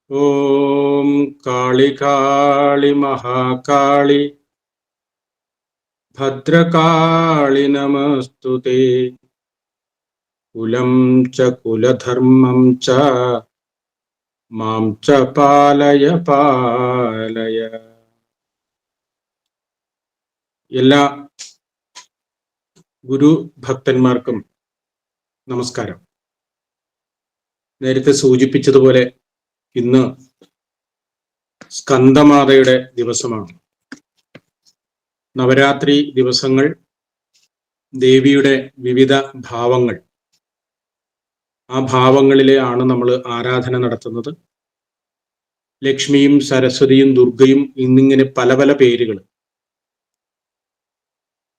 ഓം കാളി കാളി മഹാകാളി ഭദ്രകാളി നമസ്തുതേ. കുലം ച കുലധർമ്മം ച മാം ച പാലയ പാലയ. എല്ലാ ഗുരു ഭക്തന്മാർക്കും നമസ്കാരം. നേരത്തെ സൂചിപ്പിച്ചതുപോലെ ഇന്ന് സ്കന്ദമാതയുടെ ദിവസമാണ്. നവരാത്രി ദിവസങ്ങൾ ദേവിയുടെ വിവിധ ഭാവങ്ങൾ, ആ ഭാവങ്ങളിലെയാണ് നമ്മൾ ആരാധന നടത്തുന്നത്. ലക്ഷ്മിയും സരസ്വതിയും ദുർഗയും എന്നിങ്ങനെ പല പല പേരുകൾ.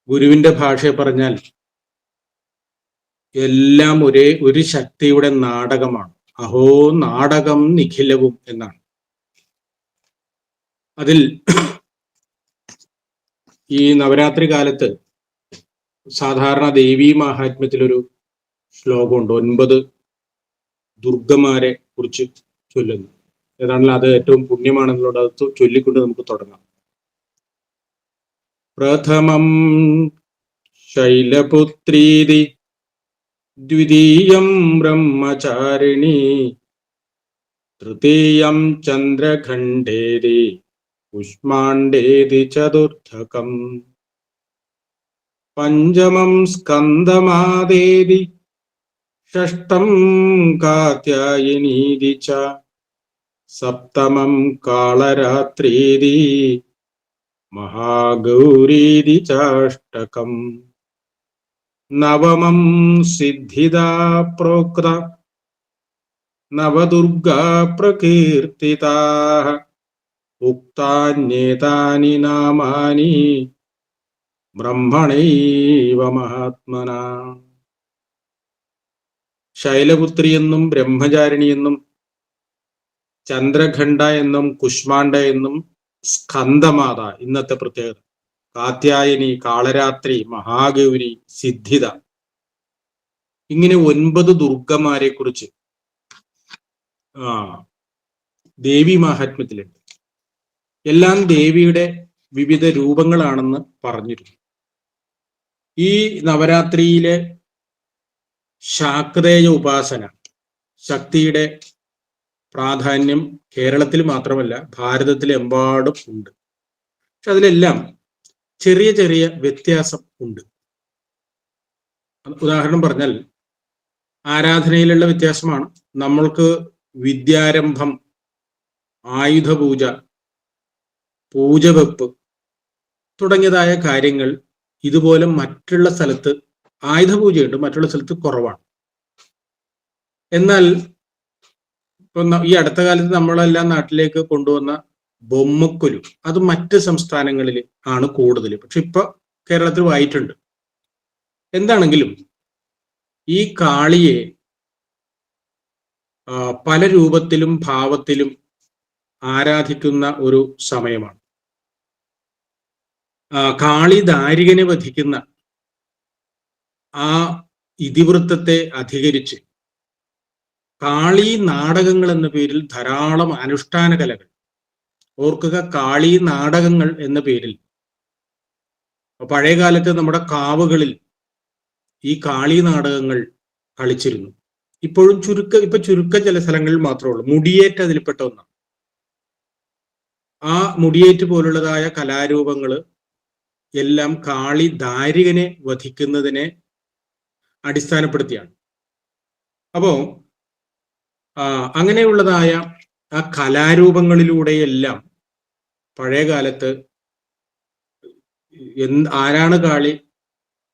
ഗുരുവിന്റെ ഭാഷയെ പറഞ്ഞാൽ എല്ലാം ഒരു ശക്തിയുടെ നാടകമാണ്. അഹോ നാടകം നിഖിലവും എന്നാണ്. അതിൽ ഈ നവരാത്രി കാലത്ത് സാധാരണ ദേവീ മാഹാത്മ്യത്തിലൊരു ശ്ലോകമുണ്ട്, 9 ദുർഗമാരെ കുറിച്ച് ചൊല്ലുന്നു. ഏതാണല്ലോ അത് ഏറ്റവും പുണ്യമാണെന്നുള്ളത് അത് ചൊല്ലിക്കൊണ്ട് നമുക്ക് തുടങ്ങാം. പ്രഥമം ശൈലപുത്രീതി ദ്വിതീയം ബ്രഹ്മചാരിണി തൃതീയം ചന്ദ്രഖണ്ഡേതി കുഷ്മാണ്ഡേതി ചതുർത്ഥകം പഞ്ചമം സ്കന്ദമാദേതി ഷഷ്ടം കാത്യായനീതി ച സപ്തമം കാളരാത്രീതി മഹാഗൗരീതി ചാഷ്ടകം നവമം സിദ്ധിദാ പ്രോക്ത നവദുർഗാ പ്രകീർത്തിതാഃ ഉക്താന്യേതാനി നാമാനി ബ്രഹ്മണൈവ മഹാത്മനാ. ശൈലപുത്രി എന്നും ബ്രഹ്മചാരിണി എന്നും ചന്ദ്രഖണ്ഡ എന്നും കുഷ്മാണ്ഡ എന്നും സ്കന്ദമാത ഇന്നത്തെ പ്രത്യേകത. കാത്യായനി, കാളരാത്രി, മഹാഗൗരി, സിദ്ധിത, ഇങ്ങനെ 9 ദുർഗമാരെ കുറിച്ച് ദേവി മാഹാത്മ്യത്തിലുണ്ട്. എല്ലാം ദേവിയുടെ വിവിധ രൂപങ്ങളാണെന്ന് പറഞ്ഞിരുന്നു. ഈ നവരാത്രിയിലെ ശാക്തേയ ഉപാസന, ശക്തിയുടെ പ്രാധാന്യം കേരളത്തിൽ മാത്രമല്ല ഭാരതത്തിലെമ്പാടും ഉണ്ട്. പക്ഷെ അതിലെല്ലാം ചെറിയ ചെറിയ വ്യത്യാസം ഉണ്ട്. ഉദാഹരണം പറഞ്ഞാൽ ആരാധനയിലുള്ള വ്യത്യാസമാണ്. നമ്മൾക്ക് വിദ്യാരംഭം, ആയുധപൂജ, പൂജവെപ്പ് തുടങ്ങിയതായ കാര്യങ്ങൾ ഇതുപോലെ മറ്റുള്ള സ്ഥലത്ത് ആയുധപൂജയുണ്ട്, മറ്റുള്ള സ്ഥലത്ത് കുറവാണ്. എന്നാൽ ഇപ്പൊ ഈ അടുത്ത കാലത്ത് നമ്മളെല്ലാം നാട്ടിലേക്ക് കൊണ്ടുവന്ന ബൊമ്മക്കൊലു അത് മറ്റ് സംസ്ഥാനങ്ങളിൽ ആണ് കൂടുതൽ. പക്ഷെ ഇപ്പൊ കേരളത്തിൽ ആയിട്ടുണ്ട്. എന്താണെങ്കിലും ഈ കാളിയെ പല രൂപത്തിലും ഭാവത്തിലും ആരാധിക്കുന്ന ഒരു സമയമാണ്. കാളി ദാരികനെ വധിക്കുന്ന ആ ഇതിവൃത്തത്തെ അധികരിച്ച് കാളി നാടകങ്ങൾ എന്ന പേരിൽ ധാരാളം അനുഷ്ഠാന കലകൾ, ഓർക്കുക, കാളി നാടകങ്ങൾ എന്ന പേരിൽ പഴയ കാലത്ത് നമ്മുടെ കാവുകളിൽ ഈ കാളി നാടകങ്ങൾ കളിച്ചിരുന്നു. ഇപ്പോഴും ചുരുക്ക ചില സ്ഥലങ്ങളിൽ മാത്രമേ ഉള്ളൂ. മുടിയേറ്റ് അതിൽപ്പെട്ട ഒന്നാണ്. ആ മുടിയേറ്റ് പോലുള്ളതായ കലാരൂപങ്ങൾ എല്ലാം കാളി ദാരികനെ വധിക്കുന്നതിനെ അടിസ്ഥാനപ്പെടുത്തിയാണ്. അപ്പോ അങ്ങനെയുള്ളതായ ആ കലാരൂപങ്ങളിലൂടെയെല്ലാം പഴയ കാലത്ത് ആരാണ് കാളി,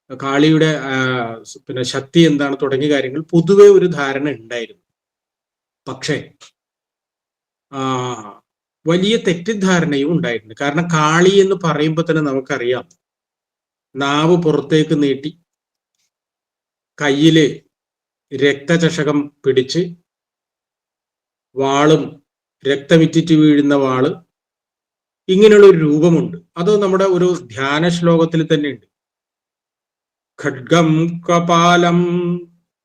കാളിയുടെ ശക്തി എന്താണ് തുടങ്ങിയ കാര്യങ്ങൾ പൊതുവെ ഒരു ധാരണ ഉണ്ടായിരുന്നു. പക്ഷേ വലിയ തെറ്റിദ്ധാരണയും ഉണ്ടായിട്ടുണ്ട്. കാരണം കാളി എന്ന് പറയുമ്പോൾ തന്നെ നമുക്കറിയാം, നാവ് പുറത്തേക്ക് നീട്ടി കയ്യില് രക്തചഷകം പിടിച്ച് വാളും രക്തമിറ്റിറ്റ് വീഴുന്ന വാള്, ഇങ്ങനെയുള്ള ഒരു രൂപമുണ്ട്. അത് നമ്മുടെ ഒരു ധ്യാന ശ്ലോകത്തിൽ തന്നെ ഉണ്ട്. ഖഡ്ഗം കപാലം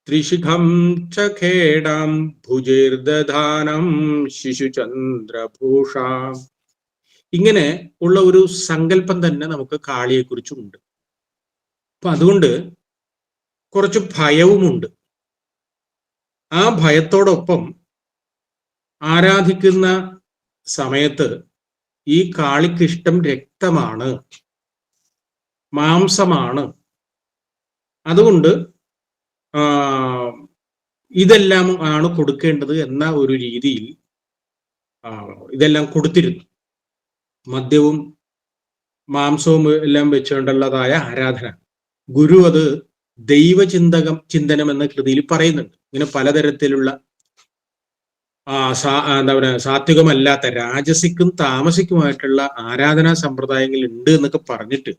ത്രിശിഖം ച ഖേടാം ഭുജൈർദധാനം ശിശുചന്ദ്രഭൂഷ. ഇങ്ങനെ ഉള്ള ഒരു സങ്കല്പം തന്നെ നമുക്ക് കാളിയെ കുറിച്ചുണ്ട്. അപ്പൊ അതുകൊണ്ട് കുറച്ച് ഭയവുമുണ്ട്. ആ ഭയത്തോടൊപ്പം ആരാധിക്കുന്ന സമയത്ത് ഈ കാളിക്കിഷ്ടം രക്തമാണ്, മാംസമാണ്. അതുകൊണ്ട് ഇതെല്ലാം ആണ് കൊടുക്കേണ്ടത് എന്ന ഒരു രീതിയിൽ ഇതെല്ലാം കൊടുത്തിരുന്നു. മദ്യവും മാംസവും എല്ലാം വെച്ചുകൊണ്ടുള്ളതായ ആരാധന. ഗുരു അത് ചിന്തനം എന്ന കൃതിയിൽ പറയുന്നുണ്ട്. ഇങ്ങനെ പലതരത്തിലുള്ള എന്താ പറയുക, സാത്വികമല്ലാത്ത രാജസിക്കും താമസിക്കുമായിട്ടുള്ള ആരാധനാ സമ്പ്രദായങ്ങൾ ഉണ്ട് എന്നൊക്കെ പറഞ്ഞിട്ട്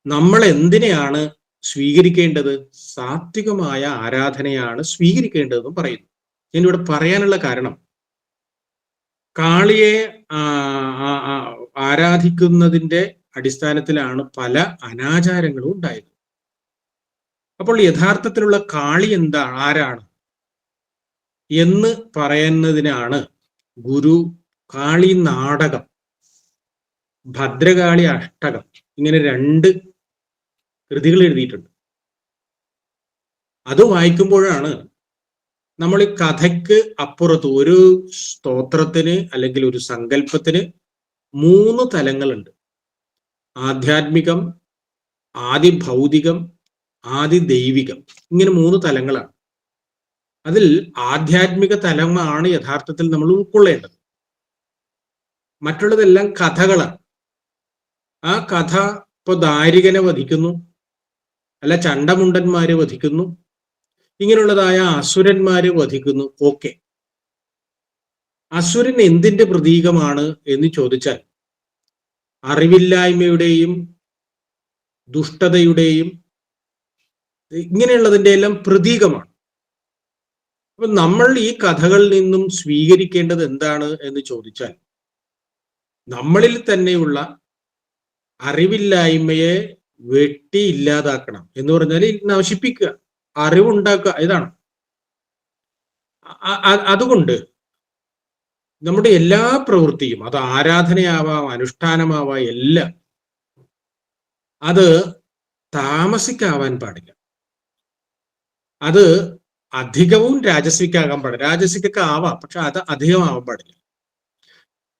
നമ്മൾ എന്തിനെയാണ് സ്വീകരിക്കേണ്ടത്? സാത്വികമായ ആരാധനയാണ് സ്വീകരിക്കേണ്ടതെന്നും പറയുന്നു. ഞാനിവിടെ പറയാനുള്ള കാരണം, കാളിയെ ആരാധിക്കുന്നതിന്റെ അടിസ്ഥാനത്തിലാണ് പല അനാചാരങ്ങളും ഉണ്ടായത്. അപ്പോൾ യഥാർത്ഥത്തിലുള്ള കാളി ആരാണ് എന്ന് പറയുന്നതിനാണ് ഗുരു കാളി നാടകം, ഭദ്രകാളി അഷ്ടകം, ഇങ്ങനെ 2 കൃതികൾ എഴുതിയിട്ടുണ്ട്. അത് വായിക്കുമ്പോഴാണ് നമ്മൾ ഈ കഥയ്ക്ക് അപ്പുറത്ത് ഒരു സ്തോത്രത്തിന് അല്ലെങ്കിൽ ഒരു സങ്കല്പത്തിന് 3 തലങ്ങളുണ്ട്. ആധ്യാത്മികം, ആദി ഭൗതികം, ആദി ദൈവികം, ഇങ്ങനെ 3 തലങ്ങളാണ്. അതിൽ ആധ്യാത്മിക തലമാണ് യഥാർത്ഥത്തിൽ നമ്മൾ ഉൾക്കൊള്ളേണ്ടത്. മറ്റുള്ളതെല്ലാം കഥകളാണ്. ആ കഥ ഇപ്പൊ ദാരികനെ വധിക്കുന്നു, അല്ല ചണ്ടമുണ്ടന്മാരെ വധിക്കുന്നു, ഇങ്ങനെയുള്ളതായ അസുരന്മാരെ വധിക്കുന്നു. ഓക്കെ, അസുരൻ എന്തിന്റെ പ്രതീകമാണ് എന്ന് ചോദിച്ചാൽ അറിവില്ലായ്മയുടെയും ദുഷ്ടതയുടെയും ഇങ്ങനെയുള്ളതിന്റെ എല്ലാം പ്രതീകമാണ്. അപ്പൊ നമ്മൾ ഈ കഥകളിൽ നിന്നും സ്വീകരിക്കേണ്ടത് എന്താണ് എന്ന് ചോദിച്ചാൽ, നമ്മളിൽ തന്നെയുള്ള അറിവില്ലായ്മയെ വെട്ടി ഇല്ലാതാക്കണം എന്ന് പറഞ്ഞാൽ നശിപ്പിക്കുക, അറിവുണ്ടാക്കുക, ഇതാണ്. അതുകൊണ്ട് നമ്മുടെ എല്ലാ പ്രവൃത്തിയും, അത് ആരാധനയാവാം, അനുഷ്ഠാനമാവാം, എല്ലാം അത് താമസിക്കാവാൻ പാടില്ല. അത് അധികവും രാജസിക്കാകാൻ പാടില്ല. രാജസിക്കൊക്കെ ആവാം, പക്ഷെ അത് അധികമാവാൻ പാടില്ല.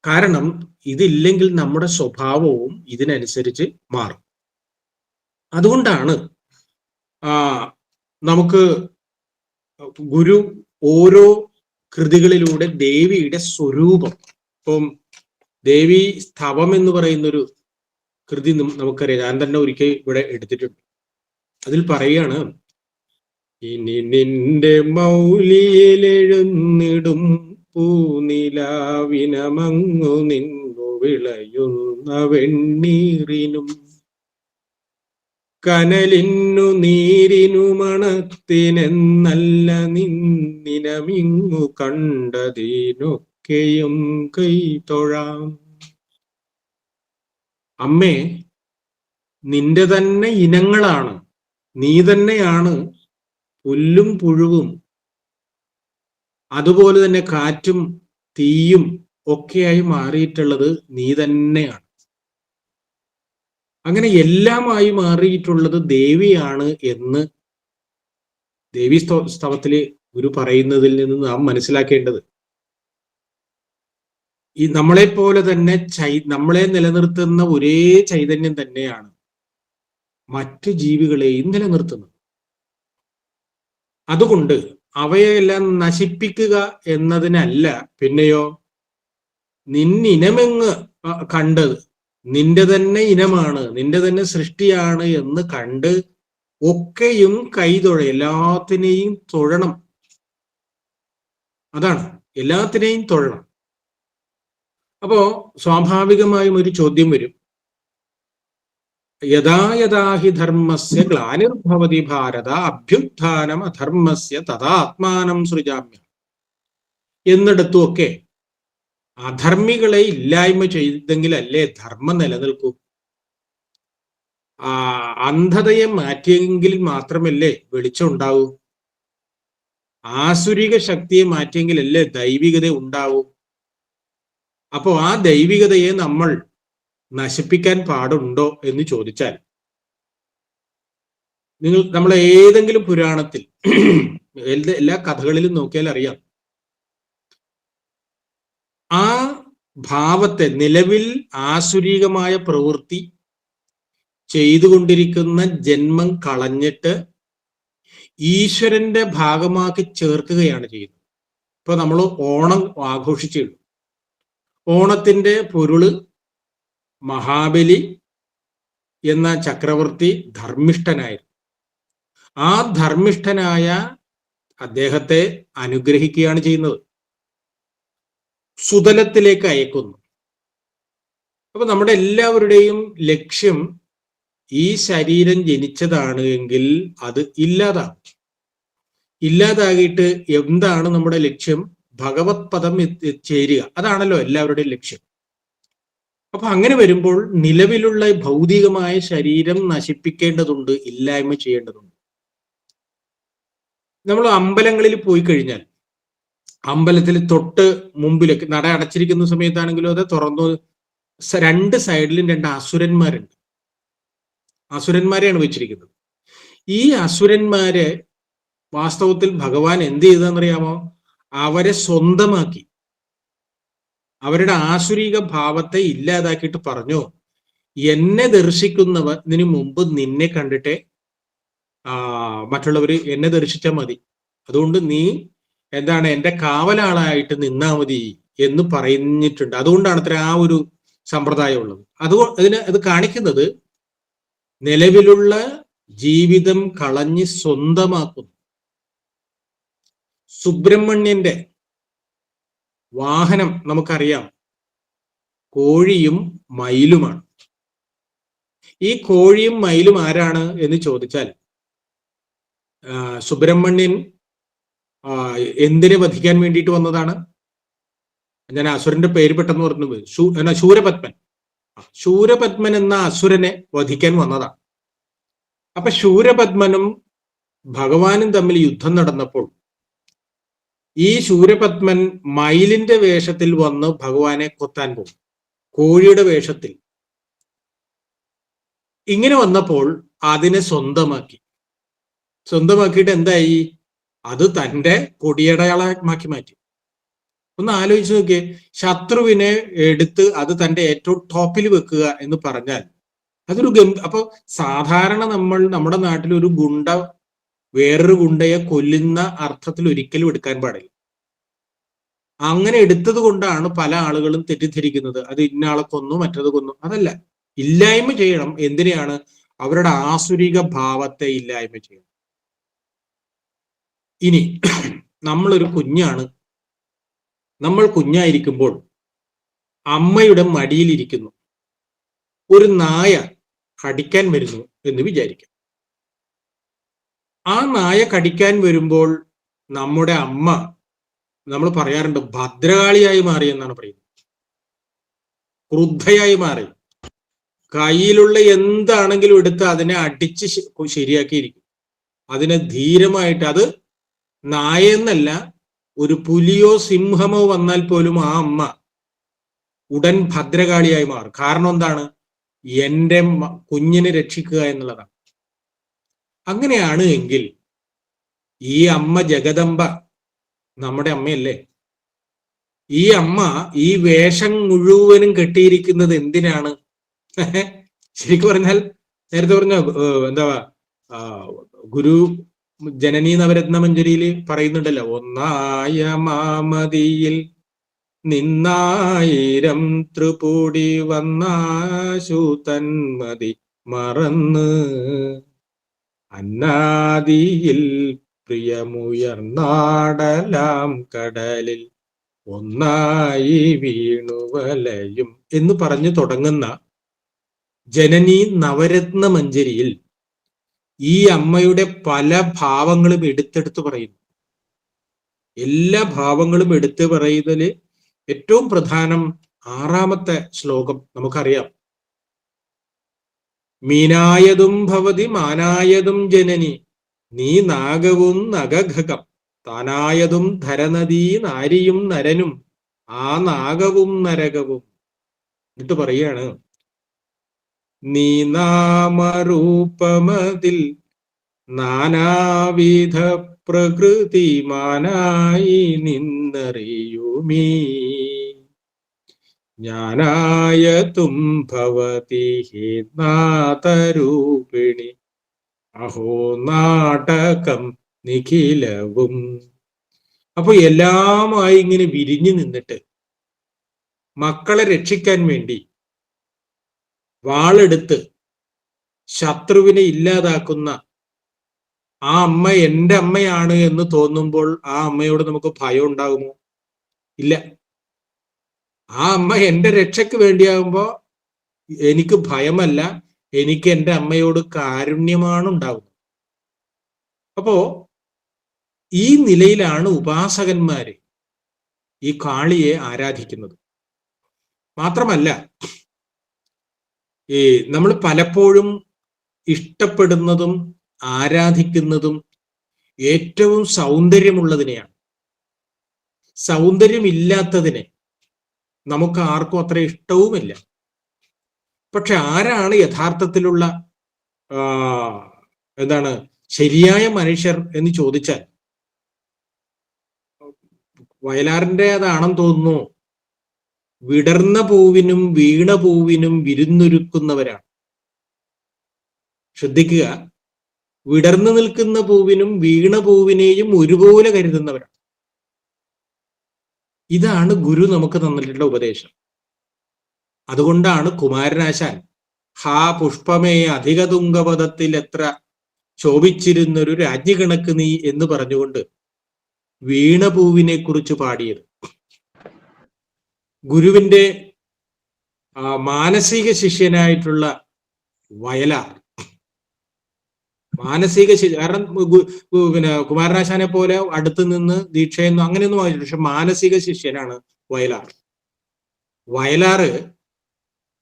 കാരണം ഇതില്ലെങ്കിൽ നമ്മുടെ സ്വഭാവവും ഇതിനനുസരിച്ച് മാറും. അതുകൊണ്ടാണ് നമുക്ക് ഗുരു ഓരോ കൃതികളിലൂടെ ദേവിയുടെ സ്വരൂപം, ഇപ്പം ദേവി സ്തവം എന്ന് പറയുന്നൊരു കൃതി നമുക്കറിയാം. ഞാൻ തന്നെ ഒരിക്കൽ ഇവിടെ എടുത്തിട്ടുണ്ട്. അതിൽ പറയാണ്, ഇനി നിന്റെ മൗലിയിലെഴുന്നിടും പൂനിലാവിനമങ്ങു നിന്നു വിളയുന്ന വെണ്ണീറിനും കനലിന്നു നീരിനു മണത്തിനെന്നല്ല നിന്നിനമിങ്ങു കണ്ടതിനൊക്കെയും കൈതൊഴാം. അമ്മേ, നിന്റെ തന്നെ ഇനങ്ങളാണ്, നീ തന്നെയാണ് പുല്ലും പുഴുവും, അതുപോലെ തന്നെ കാറ്റും തീയും ഒക്കെയായി മാറിയിട്ടുള്ളത് നീ തന്നെയാണ്. അങ്ങനെ എല്ലാമായി മാറിയിട്ടുള്ളത് ദേവിയാണ് എന്ന് ദേവി സ്തവത്തില് ഗുരു പറയുന്നതിൽ നിന്ന് നാം മനസ്സിലാക്കേണ്ടത്, ഈ നമ്മളെ പോലെ തന്നെ നമ്മളെ നിലനിർത്തുന്ന ഒരേ ചൈതന്യം തന്നെയാണ് മറ്റു ജീവികളെയും നിലനിർത്തുന്നത്. അതുകൊണ്ട് അവയെല്ലാം നശിപ്പിക്കുക എന്നതിനല്ല, പിന്നെയോ നിന്നിനമെങ്ങ് കണ്ടത് നിന്റെ തന്നെ ഇനമാണ്, നിന്റെ തന്നെ സൃഷ്ടിയാണ് എന്ന് കണ്ട് ഒക്കെയും കൈതൊഴ, എല്ലാത്തിനെയും തൊഴണം. അതാണ്, എല്ലാത്തിനെയും തൊഴണം. അപ്പോ സ്വാഭാവികമായും ഒരു ചോദ്യം വരും, യഥാ യഥാ ഹി ധർമ്മസ്യ ഗ്ലാനിർഭവതി ഭാരത അഭ്യുത്ഥാനം അധർമ്മസ്യ തഥാ ആത്മാനം സൃജാമ്യ. എന്നിടത്തുമൊക്കെ അധർമ്മികളെ ഇല്ലായ്മ ചെയ്തെങ്കിലല്ലേ ധർമ്മം നിലനിൽക്കൂ. അന്ധതയെ മാറ്റിയെങ്കിൽ മാത്രമല്ലേ വെളിച്ചം ഉണ്ടാവൂ. ആസുരിക ശക്തിയെ മാറ്റിയെങ്കിലല്ലേ ദൈവികത ഉണ്ടാവൂ. അപ്പോ ആ ദൈവികതയെ നമ്മൾ നശിപ്പിക്കാൻ പാടുണ്ടോ എന്ന് ചോദിച്ചാൽ, നമ്മൾ ഏതെങ്കിലും പുരാണത്തിൽ എല്ലാ കഥകളിലും നോക്കിയാൽ അറിയാം, ആ ഭാവത്തെ, നിലവിൽ ആസുരീകമായ പ്രവൃത്തി ചെയ്തുകൊണ്ടിരിക്കുന്ന ജന്മം കളഞ്ഞിട്ട് ഈശ്വരന്റെ ഭാഗമാക്കി ചേർക്കുകയാണ് ചെയ്യുന്നത്. ഇപ്പൊ നമ്മൾ ഓണം ആഘോഷിച്ചുള്ളൂ. ഓണത്തിന്റെ പൊരുള് മഹാബലി എന്ന ചക്രവർത്തി ധർമ്മിഷ്ഠനായിരുന്നു. ആ ധർമ്മിഷ്ഠനായ അദ്ദേഹത്തെ അനുഗ്രഹിക്കുകയാണ് ചെയ്യുന്നത്, സുതലത്തിലേക്ക് അയക്കുന്നു. അപ്പൊ നമ്മുടെ എല്ലാവരുടെയും ലക്ഷ്യം ഈ ശരീരം ജനിച്ചതാണ് എങ്കിൽ അത് ഇല്ലാതാകിയിട്ട് എന്താണ് നമ്മുടെ ലക്ഷ്യം? ഭഗവത് പദം ചേരുക. അതാണല്ലോ എല്ലാവരുടെയും ലക്ഷ്യം. അപ്പൊ അങ്ങനെ വരുമ്പോൾ നിലവിലുള്ള ഭൗതികമായ ശരീരം നശിപ്പിക്കേണ്ടതുണ്ട്, ഇല്ലായ്മ ചെയ്യേണ്ടതുണ്ട്. നമ്മൾ അമ്പലങ്ങളിൽ പോയി കഴിഞ്ഞാൽ അമ്പലത്തിൽ തൊട്ട് മുമ്പിലേക്ക് നട അടച്ചിരിക്കുന്ന സമയത്താണെങ്കിലും അത് തുറന്നു, രണ്ട് സൈഡിലും രണ്ട് അസുരന്മാരുണ്ട്. അസുരന്മാരെയാണ് വെച്ചിരിക്കുന്നത്. ഈ അസുരന്മാരെ വാസ്തവത്തിൽ ഭഗവാൻ എന്ത് ചെയ്തെന്നറിയാമോ? അവരെ സ്വന്തമാക്കി, അവരുടെ ആസുരിക ഭാവത്തെ ഇല്ലാതാക്കിയിട്ട് പറഞ്ഞു, എന്നെ ദർശിക്കുന്നവർ ഇതിനു മുമ്പ് നിന്നെ കണ്ടിട്ടേ മറ്റുള്ളവർ എന്നെ ദർശിച്ചാൽ മതി, അതുകൊണ്ട് നീ എന്താണ് എന്റെ കാവലാളായിട്ട് നിന്നാ മതി എന്ന് പറഞ്ഞിട്ടുണ്ട്. അതുകൊണ്ടാണ് അത്ര ആ ഒരു സമ്പ്രദായം ഉള്ളത്. അത് കാണിക്കുന്നത് നിലവിലുള്ള ജീവിതം കളഞ്ഞ് സ്വന്തമാക്കുന്നു. സുബ്രഹ്മണ്യന്റെ വാഹനം നമുക്കറിയാം, കോഴിയും മയിലുമാണ്. ഈ കോഴിയും മയിലും ആരാണ് എന്ന് ചോദിച്ചാൽ, സുബ്രഹ്മണ്യൻ എന്തിനെ വധിക്കാൻ വേണ്ടിയിട്ട് വന്നതാണ്? ഞാൻ അസുരന്റെ പേര് പെട്ടെന്ന് പറഞ്ഞു പോയി. ശൂരപത്മൻ. ശൂരപത്മൻ എന്ന അസുരനെ വധിക്കാൻ വന്നതാണ്. അപ്പൊ ശൂരപത്മനും ഭഗവാനും തമ്മിൽ യുദ്ധം നടന്നപ്പോൾ ഈ ശൂരപത്മൻ മയിലിന്റെ വേഷത്തിൽ വന്ന് ഭഗവാനെ കൊത്താൻ പോകും, കോഴിയുടെ വേഷത്തിൽ. ഇങ്ങനെ വന്നപ്പോൾ അതിനെ സ്വന്തമാക്കിയിട്ട് എന്തായി? അത് തന്റെ കൊടിയടയാളമാക്കി മാറ്റി. ഒന്ന് ആലോചിച്ച് നോക്കിയേ, ശത്രുവിനെ എടുത്ത് അത് തന്റെ ഏറ്റവും ടോപ്പിൽ വെക്കുക എന്ന് പറഞ്ഞാൽ അതൊരു അപ്പൊ സാധാരണ നമ്മുടെ നാട്ടിൽ ഒരു ഗുണ്ട വേറൊരു ഗുണ്ടയെ കൊല്ലുന്ന അർത്ഥത്തിൽ ഒരിക്കലും എടുക്കാൻ പാടില്ല. അങ്ങനെ എടുത്തത് കൊണ്ടാണ് പല ആളുകളും തെറ്റിദ്ധരിക്കുന്നത്, അത് ഇന്നയാളെ കൊന്നു മറ്റത് കൊന്നു. അതല്ല, ഇല്ലായ്മ ചെയ്യണം. എന്തിനെയാണ്? അവരുടെ ആസുരിക ഭാവത്തെ ഇല്ലായ്മ ചെയ്യണം. ഇനി നമ്മളൊരു കുഞ്ഞാണ്. നമ്മൾ കുഞ്ഞായിരിക്കുമ്പോൾ അമ്മയുടെ മടിയിലിരിക്കുന്നു, ഒരു നായ കടിക്കാൻ വരുന്നു എന്ന് വിചാരിക്കാം. ആ നായ കടിക്കാൻ വരുമ്പോൾ നമ്മുടെ അമ്മ, നമ്മൾ പറയാറുണ്ട്, ഭദ്രകാളിയായി മാറി എന്നാണ് പറയുന്നത്. ക്രുദ്ധയായി മാറി, കയ്യിലുള്ള എന്താണെങ്കിലും എടുത്ത് അതിനെ അടിച്ച് ശരിയാക്കിയിരിക്കും. അതിനെ ധീരമായിട്ട്, അത് നായെന്നല്ല, ഒരു പുലിയോ സിംഹമോ വന്നാൽ പോലും ആ അമ്മ ഉടൻ ഭദ്രകാളിയായി മാറും. കാരണം എന്താണ്? എന്റെ കുഞ്ഞിനെ രക്ഷിക്കുക എന്നുള്ളതാണ്. അങ്ങനെയാണ് എങ്കിൽ ഈ അമ്മ ജഗദംബ നമ്മുടെ അമ്മയല്ലേ? ഈ അമ്മ ഈ വേഷം മുഴുവനും കെട്ടിയിരിക്കുന്നത് എന്തിനാണ്? ശരിക്കും പറഞ്ഞാൽ നേരത്തെ പറഞ്ഞ ഗുരു ജനനീ നവരത്ന മഞ്ജരിയില് പറയുന്നുണ്ടല്ലോ, ഒന്നായ മാമതിയിൽ നിന്നായിരം ത്രിപൂടി വന്നാശു തന്മതി മറന്ന് അന്നാദിയിൽ പ്രിയമുയർന്നാടലാം കടലിൽ ഒന്നായി വീണുവലയും എന്ന് പറഞ്ഞു തുടങ്ങുന്ന ജനനീ നവരത്ന മഞ്ജരിയിൽ ഈ അമ്മയുടെ പല ഭാവങ്ങളും എടുത്തെടുത്ത് പറയുന്നു. എല്ലാ ഭാവങ്ങളും എടുത്തു പറയുന്നതിൽ ഏറ്റവും പ്രധാനം 6-ാമത്തെ ശ്ലോകം നമുക്കറിയാം. മീനായതും ഭവതി മാനായതും ജനനി നീ നാഗവും നഗഘകം താനായതും ധരനദീ നാരിയും നരനും ആ നാഗവും നരകവും. എന്നിട്ട് പറയാണ്, നീ നാമരൂപമതിൽ നാനാവിധ പ്രകൃതിമാനായി നിന്നറിയുമീ ജ്ഞാനായതും ഭവതി ഹേ നാഥരൂപിണി അഹോ നാടകം നിഖിലവും. അപ്പൊ എല്ലാമായി ഇങ്ങനെ വിരിഞ്ഞു നിന്നിട്ട് മക്കളെ രക്ഷിക്കാൻ വേണ്ടി വാളെടുത്ത് ശത്രുവിനെ ഇല്ലാതാക്കുന്ന ആ അമ്മ എൻ്റെ അമ്മയാണ് എന്ന് തോന്നുമ്പോൾ ആ അമ്മയോട് നമുക്ക് ഭയം ഉണ്ടാകുമോ? ഇല്ല. ആ അമ്മ എൻ്റെ രക്ഷയ്ക്ക് വേണ്ടിയാകുമ്പോ എനിക്ക് ഭയമല്ല, എനിക്ക് എൻ്റെ അമ്മയോട് കാരുണ്യമാണ് ഉണ്ടാകുന്നത്. അപ്പോ ഈ നിലയിലാണ് ഉപാസകന്മാര് ഈ കാളിയെ ആരാധിക്കുന്നത്. മാത്രമല്ല, നമ്മൾ പലപ്പോഴും ഇഷ്ടപ്പെടുന്നതും ആരാധിക്കുന്നതും ഏറ്റവും സൗന്ദര്യമുള്ളതിനെയാണ്. സൗന്ദര്യമില്ലാത്തതിനെ നമുക്ക് ആർക്കും അത്ര ഇഷ്ടവുമില്ല. പക്ഷെ ആരാണ് യഥാർത്ഥത്തിലുള്ള എന്താണ് ശരിയായ മനുഷ്യർ എന്ന് ചോദിച്ചാൽ വയലാറിന്റെ അതാണെന്ന് തോന്നുന്നു. വിടർന്ന പൂവിനും വീണ പൂവിനും വിരുന്നൊരുക്കുന്നവരാണ്. ശ്രദ്ധിക്കുക, വിടർന്നു നിൽക്കുന്ന പൂവിനും വീണ പൂവിനെയും ഒരുപോലെ കരുതുന്നവരാണ്. ഇതാണ് ഗുരു നമുക്ക് തന്നിട്ടുള്ള ഉപദേശം. അതുകൊണ്ടാണ് കുമാരനാശാൻ ഹാ പുഷ്പമേ അധിക തുങ്കപദത്തിൽ എത്ര ശോഭിച്ചിരുന്നൊരു രാജ്ഞി കണക്ക് നീ എന്ന് പറഞ്ഞുകൊണ്ട് വീണപൂവിനെ കുറിച്ച് പാടിയത്. ഗുരുവിന്റെ മാനസിക ശിഷ്യനായിട്ടുള്ള വയലാർ, മാനസിക കാരണം പിന്നെ കുമാരനാശാനെ പോലെ അടുത്ത് നിന്ന് ദീക്ഷയെന്നും അങ്ങനെയൊന്നും വായിച്ചില്ല. പക്ഷെ മാനസിക ശിഷ്യനാണ് വയലാർ. വയലാറ്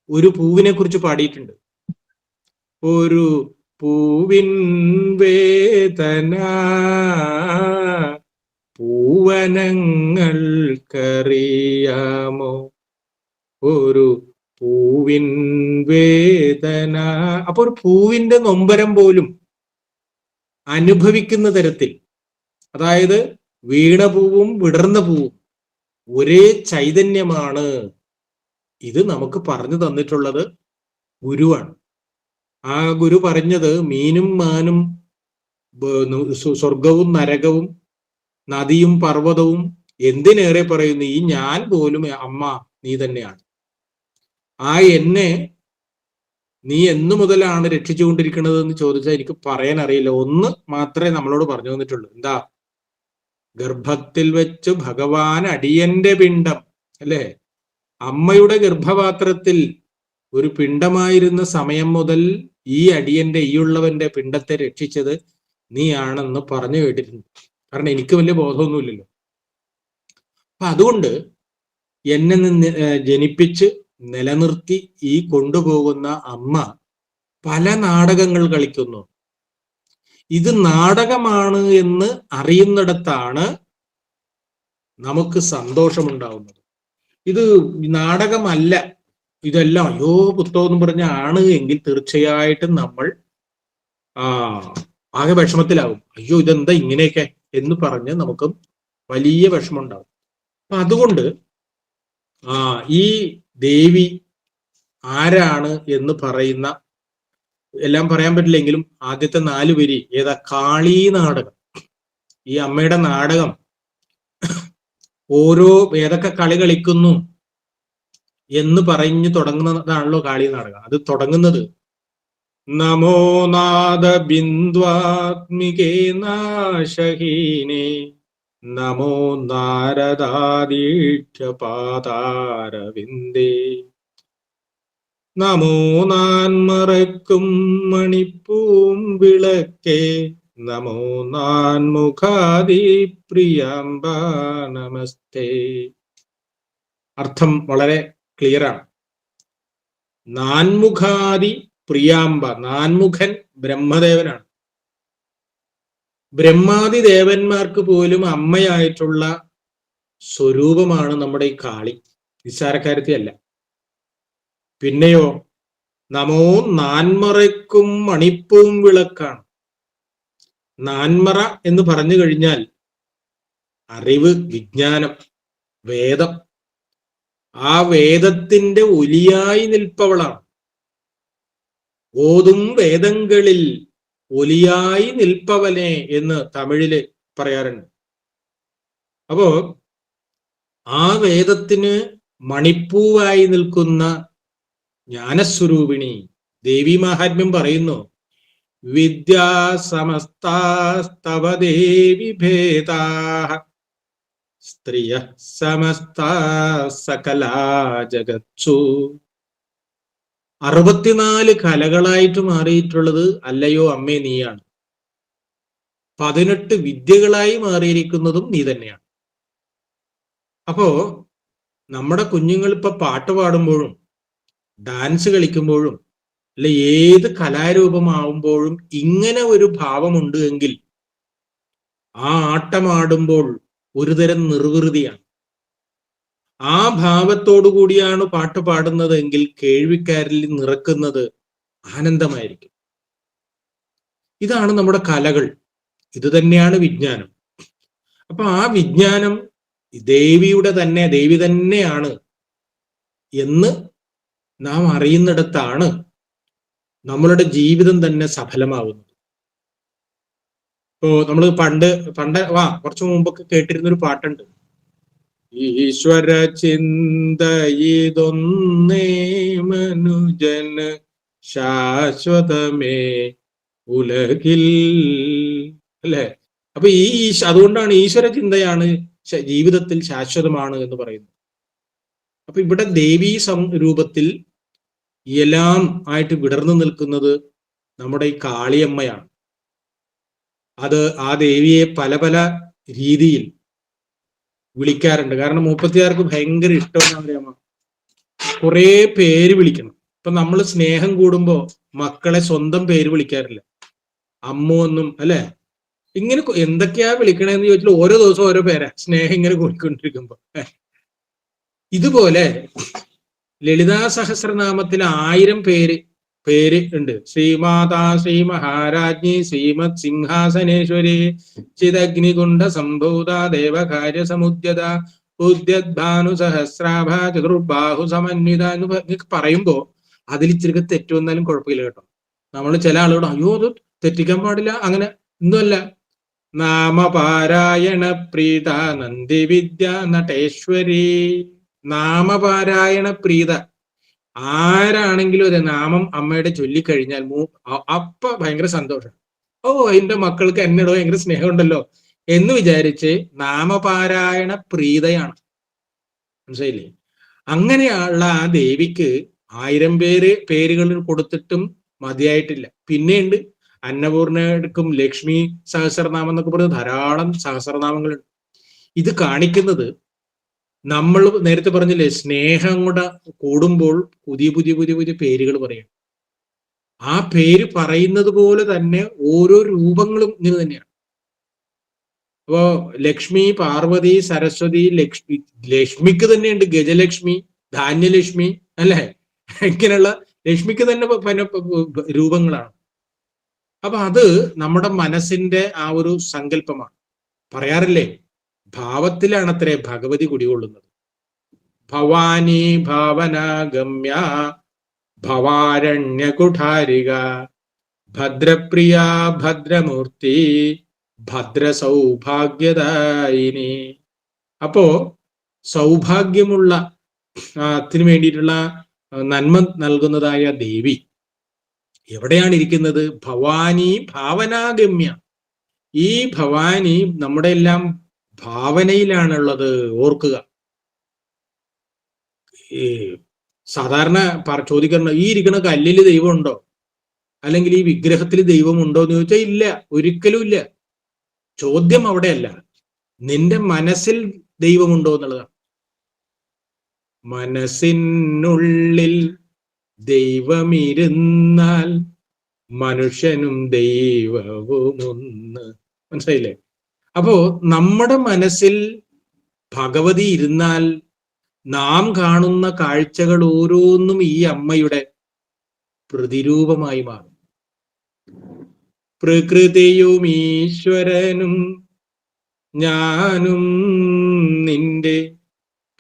ഒരു പൂവിനെ കുറിച്ച് പാടിയിട്ടുണ്ട്. ഒരു പൂവിൻ വേദന പൂവനങ്ങൾക്കറിയാമോ, ഒരു പൂവിൻ വേദന. അപ്പൊ ഒരു പൂവിന്റെ നൊമ്പരം പോലും അനുഭവിക്കുന്ന തരത്തിൽ, അതായത് വീണ പൂവും വിടർന്ന പൂവും ഒരേ ചൈതന്യമാണ്. ഇത് നമുക്ക് പറഞ്ഞു തന്നിട്ടുള്ളത് ഗുരുവാണ്. ആ ഗുരു പറഞ്ഞത് മീനും മാനും സ്വർഗവും നരകവും നദിയും പർവ്വതവും എന്തിനേറെ പറയുന്നു, ഈ ഞാൻ പോലും അമ്മ നീ തന്നെയാണ്. ആ എന്നെ നീ എന്നു മുതലാണ് രക്ഷിച്ചുകൊണ്ടിരിക്കുന്നത് എന്ന് ചോദിച്ചാൽ എനിക്ക് പറയാൻ അറിയില്ല. ഒന്ന് മാത്രമേ നമ്മളോട് പറഞ്ഞു തന്നിട്ടുള്ളൂ. എന്താ? ഗർഭത്തിൽ വെച്ച് ഭഗവാൻ അടിയന്റെ പിണ്ടം, അല്ലേ? അമ്മയുടെ ഗർഭപാത്രത്തിൽ ഒരു പിണ്ടമായിരുന്ന സമയം മുതൽ ഈ അടിയന്റെ ഈയുള്ളവന്റെ പിണ്ടത്തെ രക്ഷിച്ചത് നീയാണെന്ന് പറഞ്ഞു കേട്ടിട്ടുണ്ട്. കാരണം എനിക്ക് വലിയ ബോധമൊന്നുമില്ലല്ലോ. അപ്പൊ അതുകൊണ്ട് എന്നെ ജനിപ്പിച്ച് നിലനിർത്തി ഈ കൊണ്ടുപോകുന്ന അമ്മ പല നാടകങ്ങൾ കളിക്കുന്നു. ഇത് നാടകമാണ് എന്ന് അറിയുന്നിടത്താണ് നമുക്ക് സന്തോഷമുണ്ടാവുന്നത്. ഇത് നാടകമല്ല, ഇതെല്ലാം അയ്യോ പുസ്തകം എന്ന് പറഞ്ഞ ആണ് എങ്കിൽ തീർച്ചയായിട്ടും നമ്മൾ ആകെ വിഷമത്തിലാവും. അയ്യോ ഇതെന്താ ഇങ്ങനെയൊക്കെ എന്ന് പറഞ്ഞ് നമുക്ക് വലിയ വിഷമം ഉണ്ടാവും. അപ്പൊ അതുകൊണ്ട് ഈ ദേവി ആരാണ് എന്ന് പറയുന്ന എല്ലാം പറയാൻ പറ്റില്ലെങ്കിലും ആദ്യത്തെ 4 വരി ഏതാ? കാളീ നാടകം. ഈ അമ്മയുടെ നാടകം ഓരോ ഏതൊക്കെ കളി കളിക്കുന്നു എന്ന് പറഞ്ഞു തുടങ്ങുന്നതാണല്ലോ കാളീ നാടകം. അത് തുടങ്ങുന്നത് നമോ നാദ ബിന്ദ്വാത്മികേ നാശഹീനേ നമോ നാരദാദീക്ഷപാദാരവിന്ദേ നമോ നാൻമറക്കും മണിപ്പൂം വിളക്കേ നമോ നാൻമുഖാദി പ്രിയാംബ നമസ്തേ. അർത്ഥം വളരെ ക്ലിയറാണ്. നാൻമുഖാദി പ്രിയാംബ, നാൻമുഖൻ ബ്രഹ്മദേവനാണ്. ബ്രഹ്മാദി ദേവന്മാർക്ക് പോലും അമ്മയായിട്ടുള്ള സ്വരൂപമാണ് നമ്മുടെ ഈ കാളി. നിസ്സാരക്കാരത്തിയല്ല. പിന്നെയോ നമോ നാൻമറയ്ക്കും മണിപ്പൂം വിളക്കാണ്. നാൻമറ എന്ന് പറഞ്ഞു കഴിഞ്ഞാൽ അറിവ്, വിജ്ഞാനം, വേദം. ആ വേദത്തിന്റെ ഒലിയായി നിൽപ്പവളാണ്. ഓതും വേദങ്ങളിൽ ഒലിയായി നിൽപ്പവനെ എന്ന് തമിഴില് പറയാറുണ്ട്. അപ്പോ ആ വേദത്തിന് മണിപ്പൂവായി നിൽക്കുന്ന ജ്ഞാനസ്വരൂപിണി ദേവി മാഹാത്മ്യം പറയുന്നു. വിദ്യാ സമസ്താസ്തവ ദേവി ഭേദാഃ സ്ത്രിയ സമസ്താ സകലാ ജഗത്സു. 64 കലകളായിട്ട് മാറിയിട്ടുള്ളത് അല്ലയോ അമ്മേ നീയാണ്. 18 വിദ്യകളായി മാറിയിരിക്കുന്നതും നീ തന്നെയാണ്. അപ്പോ നമ്മുടെ കുഞ്ഞുങ്ങൾ ഇപ്പൊ പാട്ട് പാടുമ്പോഴും ഡാൻസ് കളിക്കുമ്പോഴും അല്ലെ ഏത് കലാരൂപമാവുമ്പോഴും ഇങ്ങനെ ഒരു ഭാവമുണ്ട് എങ്കിൽ ആ ആട്ടമാടുമ്പോൾ ഒരുതരം നിർവൃതിയാണ്. ആ ഭാവത്തോടു കൂടിയാണ് പാട്ട് പാടുന്നത് എങ്കിൽ കേൾവിക്കാരിൽ നിറക്കുന്നത് ആനന്ദമായിരിക്കും. ഇതാണ് നമ്മുടെ കലകൾ. ഇത് തന്നെയാണ് വിജ്ഞാനം. അപ്പൊ ആ വിജ്ഞാനം ദേവിയുടെ തന്നെ, ദേവി തന്നെയാണ് എന്ന് നാം അറിയുന്നിടത്താണ് നമ്മളുടെ ജീവിതം തന്നെ സഫലമാകുന്നത്. ഇപ്പോ നമ്മൾ പണ്ട് കുറച്ചു മുമ്പൊക്കെ കേട്ടിരുന്നൊരു പാട്ടുണ്ട്. ഈശ്വര ചിന്തയിതൊന്നേ മനുജന് ശാശ്വതമേ ഉലകിൽ, അല്ലെ? അപ്പൊ അതുകൊണ്ടാണ് ഈശ്വര ചിന്തയാണ് ജീവിതത്തിൽ ശാശ്വതമാണ് എന്ന് പറയുന്നത്. അപ്പൊ ഇവിടെ ദേവീ രൂപത്തിൽ എല്ലാം ആയിട്ട് വിടർന്നു നിൽക്കുന്നത് നമ്മുടെ ഈ കാളിയമ്മയാണ്. അത് ആ ദേവിയെ പല പല രീതിയിൽ വിളിക്കാറുണ്ട്. കാരണം 36ക്ക് ഭയങ്കര ഇഷ്ടമെന്ന് പറയാമോ, കുറെ പേര് വിളിക്കണം. ഇപ്പൊ നമ്മൾ സ്നേഹം കൂടുമ്പോ മക്കളെ സ്വന്തം പേര് വിളിക്കാറില്ല, അമ്മു എന്നും, അല്ലെ? ഇങ്ങനെ എന്തൊക്കെയാ വിളിക്കണേന്ന് ചോദിച്ചാൽ ഓരോ ദിവസവും ഓരോ പേരാ സ്നേഹം ഇങ്ങനെ കൂടിക്കൊണ്ടിരിക്കുമ്പോ. ഇതുപോലെ ലളിതാ സഹസ്രനാമത്തിൽ 1000 പേര് ഉണ്ട്. ശ്രീമാതാ ശ്രീ മഹാരാജ്ഞി ശ്രീമത് സിംഹാസനേശ്വരി ചിദഗ്നികുണ്ഡ സംഭൂത ദേവകാര്യ സമുദ്യത ഉദ്യദ്ഭാനു സഹസ്രാഭ ചതുർബാഹു സമന്വിത എന്ന് പറയുമ്പോ അതിൽ ഇച്ചിരി തെറ്റു വന്നാലും കുഴപ്പമില്ല കേട്ടോ. നമ്മൾ ചില ആളുകളോട് അയ്യോ അത് തെറ്റിക്കാൻ പാടില്ല, അങ്ങനെ ഒന്നുമല്ല. നാമപാരായണ പ്രീത നന്ദി വിദ്യ നടേശ്വരി. നാമപാരായണ പ്രീത, ആരാണെങ്കിലും ഒരു നാമം അമ്മയുടെ ചൊല്ലിക്കഴിഞ്ഞാൽ അപ്പൊ ഭയങ്കര സന്തോഷം. ഓ എന്റെ മക്കൾക്ക് എന്നോട് ഭയങ്കര സ്നേഹമുണ്ടല്ലോ എന്ന് വിചാരിച്ച് നാമപാരായണ പ്രീതയാണ്. മനസ്സിലായില്ലേ? അങ്ങനെയുള്ള ആ ദേവിക്ക് 1000 പേരുകൾ കൊടുത്തിട്ടും മതിയായിട്ടില്ല. പിന്നെയുണ്ട് അന്നപൂർണയ്ക്കും ലക്ഷ്മി സഹസ്രനാമം എന്നൊക്കെ പറയുന്നത് ധാരാളം സഹസ്രനാമങ്ങളുണ്ട്. ഇത് കാണിക്കുന്നത് നമ്മൾ നേരത്തെ പറഞ്ഞില്ലേ, സ്നേഹം കൂടെ കൂടുമ്പോൾ പുതിയ പുതിയ പുതിയ പുതിയ പേരുകൾ പറയും. ആ പേര് പറയുന്നത് പോലെ തന്നെ ഓരോ രൂപങ്ങളും ഇങ്ങനെ തന്നെയാണ്. അപ്പോ ലക്ഷ്മി, പാർവതി, സരസ്വതി, ലക്ഷ്മിക്ക് തന്നെയുണ്ട് ഗജലക്ഷ്മി, ധാന്യലക്ഷ്മി, അല്ലെ? ഇങ്ങനെയുള്ള ലക്ഷ്മിക്ക് തന്നെ രൂപങ്ങളാണ്. അപ്പൊ അത് നമ്മുടെ മനസ്സിന്റെ ആ ഒരു സങ്കല്പമാണ്. പറയാറില്ലേ, ഭാവത്തിലാണ് അത്രേ ഭഗവതി കുടികൊള്ളുന്നത്. ഭവാനി ഭാവനാഗമ്യ ഭവാരണ്യകുഠാരിക ഭദ്രപ്രിയ ഭദ്രമൂർത്തി ഭദ്രസൗഭാഗ്യദായിനി. അപ്പോ സൗഭാഗ്യമുള്ള ത്തിന് വേണ്ടിയിട്ടുള്ള നന്മ നൽകുന്നതായ ദേവി എവിടെയാണ് ഇരിക്കുന്നത്? ഭവാനി ഭാവനാഗമ്യ. ഈ ഭവാനി നമ്മുടെ എല്ലാം ഭാവനയിലാണുള്ളത്. ഓർക്കുക, ഈ സാധാരണ ചോദിക്കുന്ന ഈ ഇരിക്കുന്ന കല്ലില് ദൈവമുണ്ടോ, അല്ലെങ്കിൽ ഈ വിഗ്രഹത്തിൽ ദൈവമുണ്ടോ എന്ന് ചോദിച്ചാൽ ഇല്ല, ഒരിക്കലും ഇല്ല. ചോദ്യം അവിടെയല്ല, നിന്റെ മനസ്സിൽ ദൈവമുണ്ടോ എന്നുള്ളതാണ്. മനസ്സിനുള്ളിൽ ദൈവമിരുന്നാൽ മനുഷ്യനും ദൈവവും ഒന്ന്. മനസ്സിലായില്ലേ? അപ്പോ നമ്മുടെ മനസ്സിൽ ഭഗവതി ഇരുന്നാൽ നാം കാണുന്ന കാഴ്ചകൾ ഓരോന്നും ഈ അമ്മയുടെ പ്രതിരൂപമായി മാറും. പ്രകൃതിയും ഈശ്വരനും ഞാനും നിന്റെ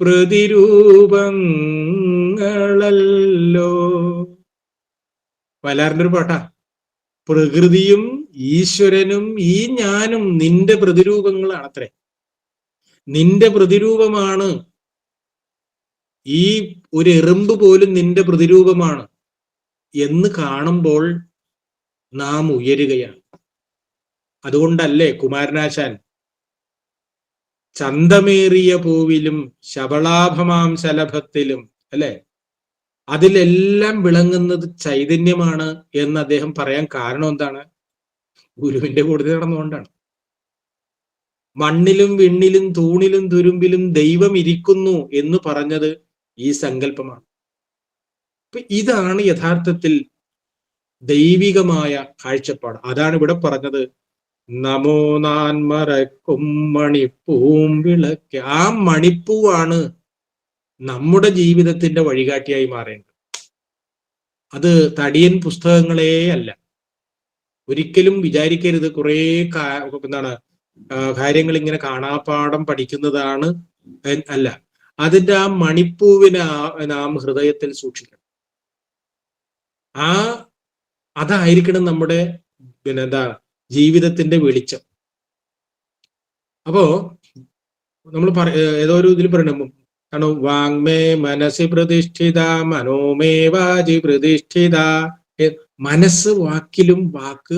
പ്രതിരൂപങ്ങളല്ലോ. വയലാറിന്റെ ഒരു പാട്ടാ. പ്രകൃതിയും ഈശ്വരനും ഈ ഞാനും നിന്റെ പ്രതിരൂപങ്ങളാണത്രേ. നിന്റെ പ്രതിരൂപമാണ്. ഈ ഒരു എറുമ്പ് പോലും നിന്റെ പ്രതിരൂപമാണ് എന്ന് കാണുമ്പോൾ നാം ഉയരുകയാണ്. അതുകൊണ്ടല്ലേ കുമാരനാശാൻ ചന്തമേറിയ പൂവിലും ശബളാഭമാം ശലഭത്തിലും, അല്ലെ, അതിലെല്ലാം വിളങ്ങുന്നത് ചൈതന്യമാണ് എന്ന് അദ്ദേഹം പറയാൻ കാരണം എന്താണ്? ഗുരുവിന്റെ കൂടുതൽ നടന്നുകൊണ്ടാണ്. മണ്ണിലും വിണ്ണിലും തൂണിലും തുരുമ്പിലും ദൈവം ഇരിക്കുന്നു എന്ന് പറഞ്ഞത് ഈ സങ്കല്പമാണ്. അപ്പൊ ഇതാണ് യഥാർത്ഥത്തിൽ ദൈവികമായ കാഴ്ചപ്പാട്. അതാണ് ഇവിടെ പറഞ്ഞത്, നമോ നാൻമറക്കും മണിപ്പൂമ്പിളക്ക്. ആ മണിപ്പൂവാണ് നമ്മുടെ ജീവിതത്തിന്റെ വഴികാട്ടിയായി മാറേണ്ടത്. അത് തടിയൻ പുസ്തകങ്ങളേ അല്ല. ഒരിക്കലും വിചാരിക്കരുത് കുറെ എന്താണ് കാര്യങ്ങൾ ഇങ്ങനെ കാണാപ്പാഠം പഠിക്കുന്നതാണ് അല്ല. അതിന്റെ ആ മണിപ്പൂവിനെ നാം ഹൃദയത്തിൽ സൂക്ഷിക്കണം. അതായിരിക്കണം നമ്മുടെ ജീവിതത്തിന്റെ വെളിച്ചം. അപ്പോ നമ്മൾ ഏതോ ഒരു ഇതിൽ പറയണം, വാങ്മേ മനസ്സി പ്രതിഷ്ഠിത മനോമേ വാചി പ്രതിഷ്ഠിത. മനസ്സ് വാക്കിലും വാക്ക്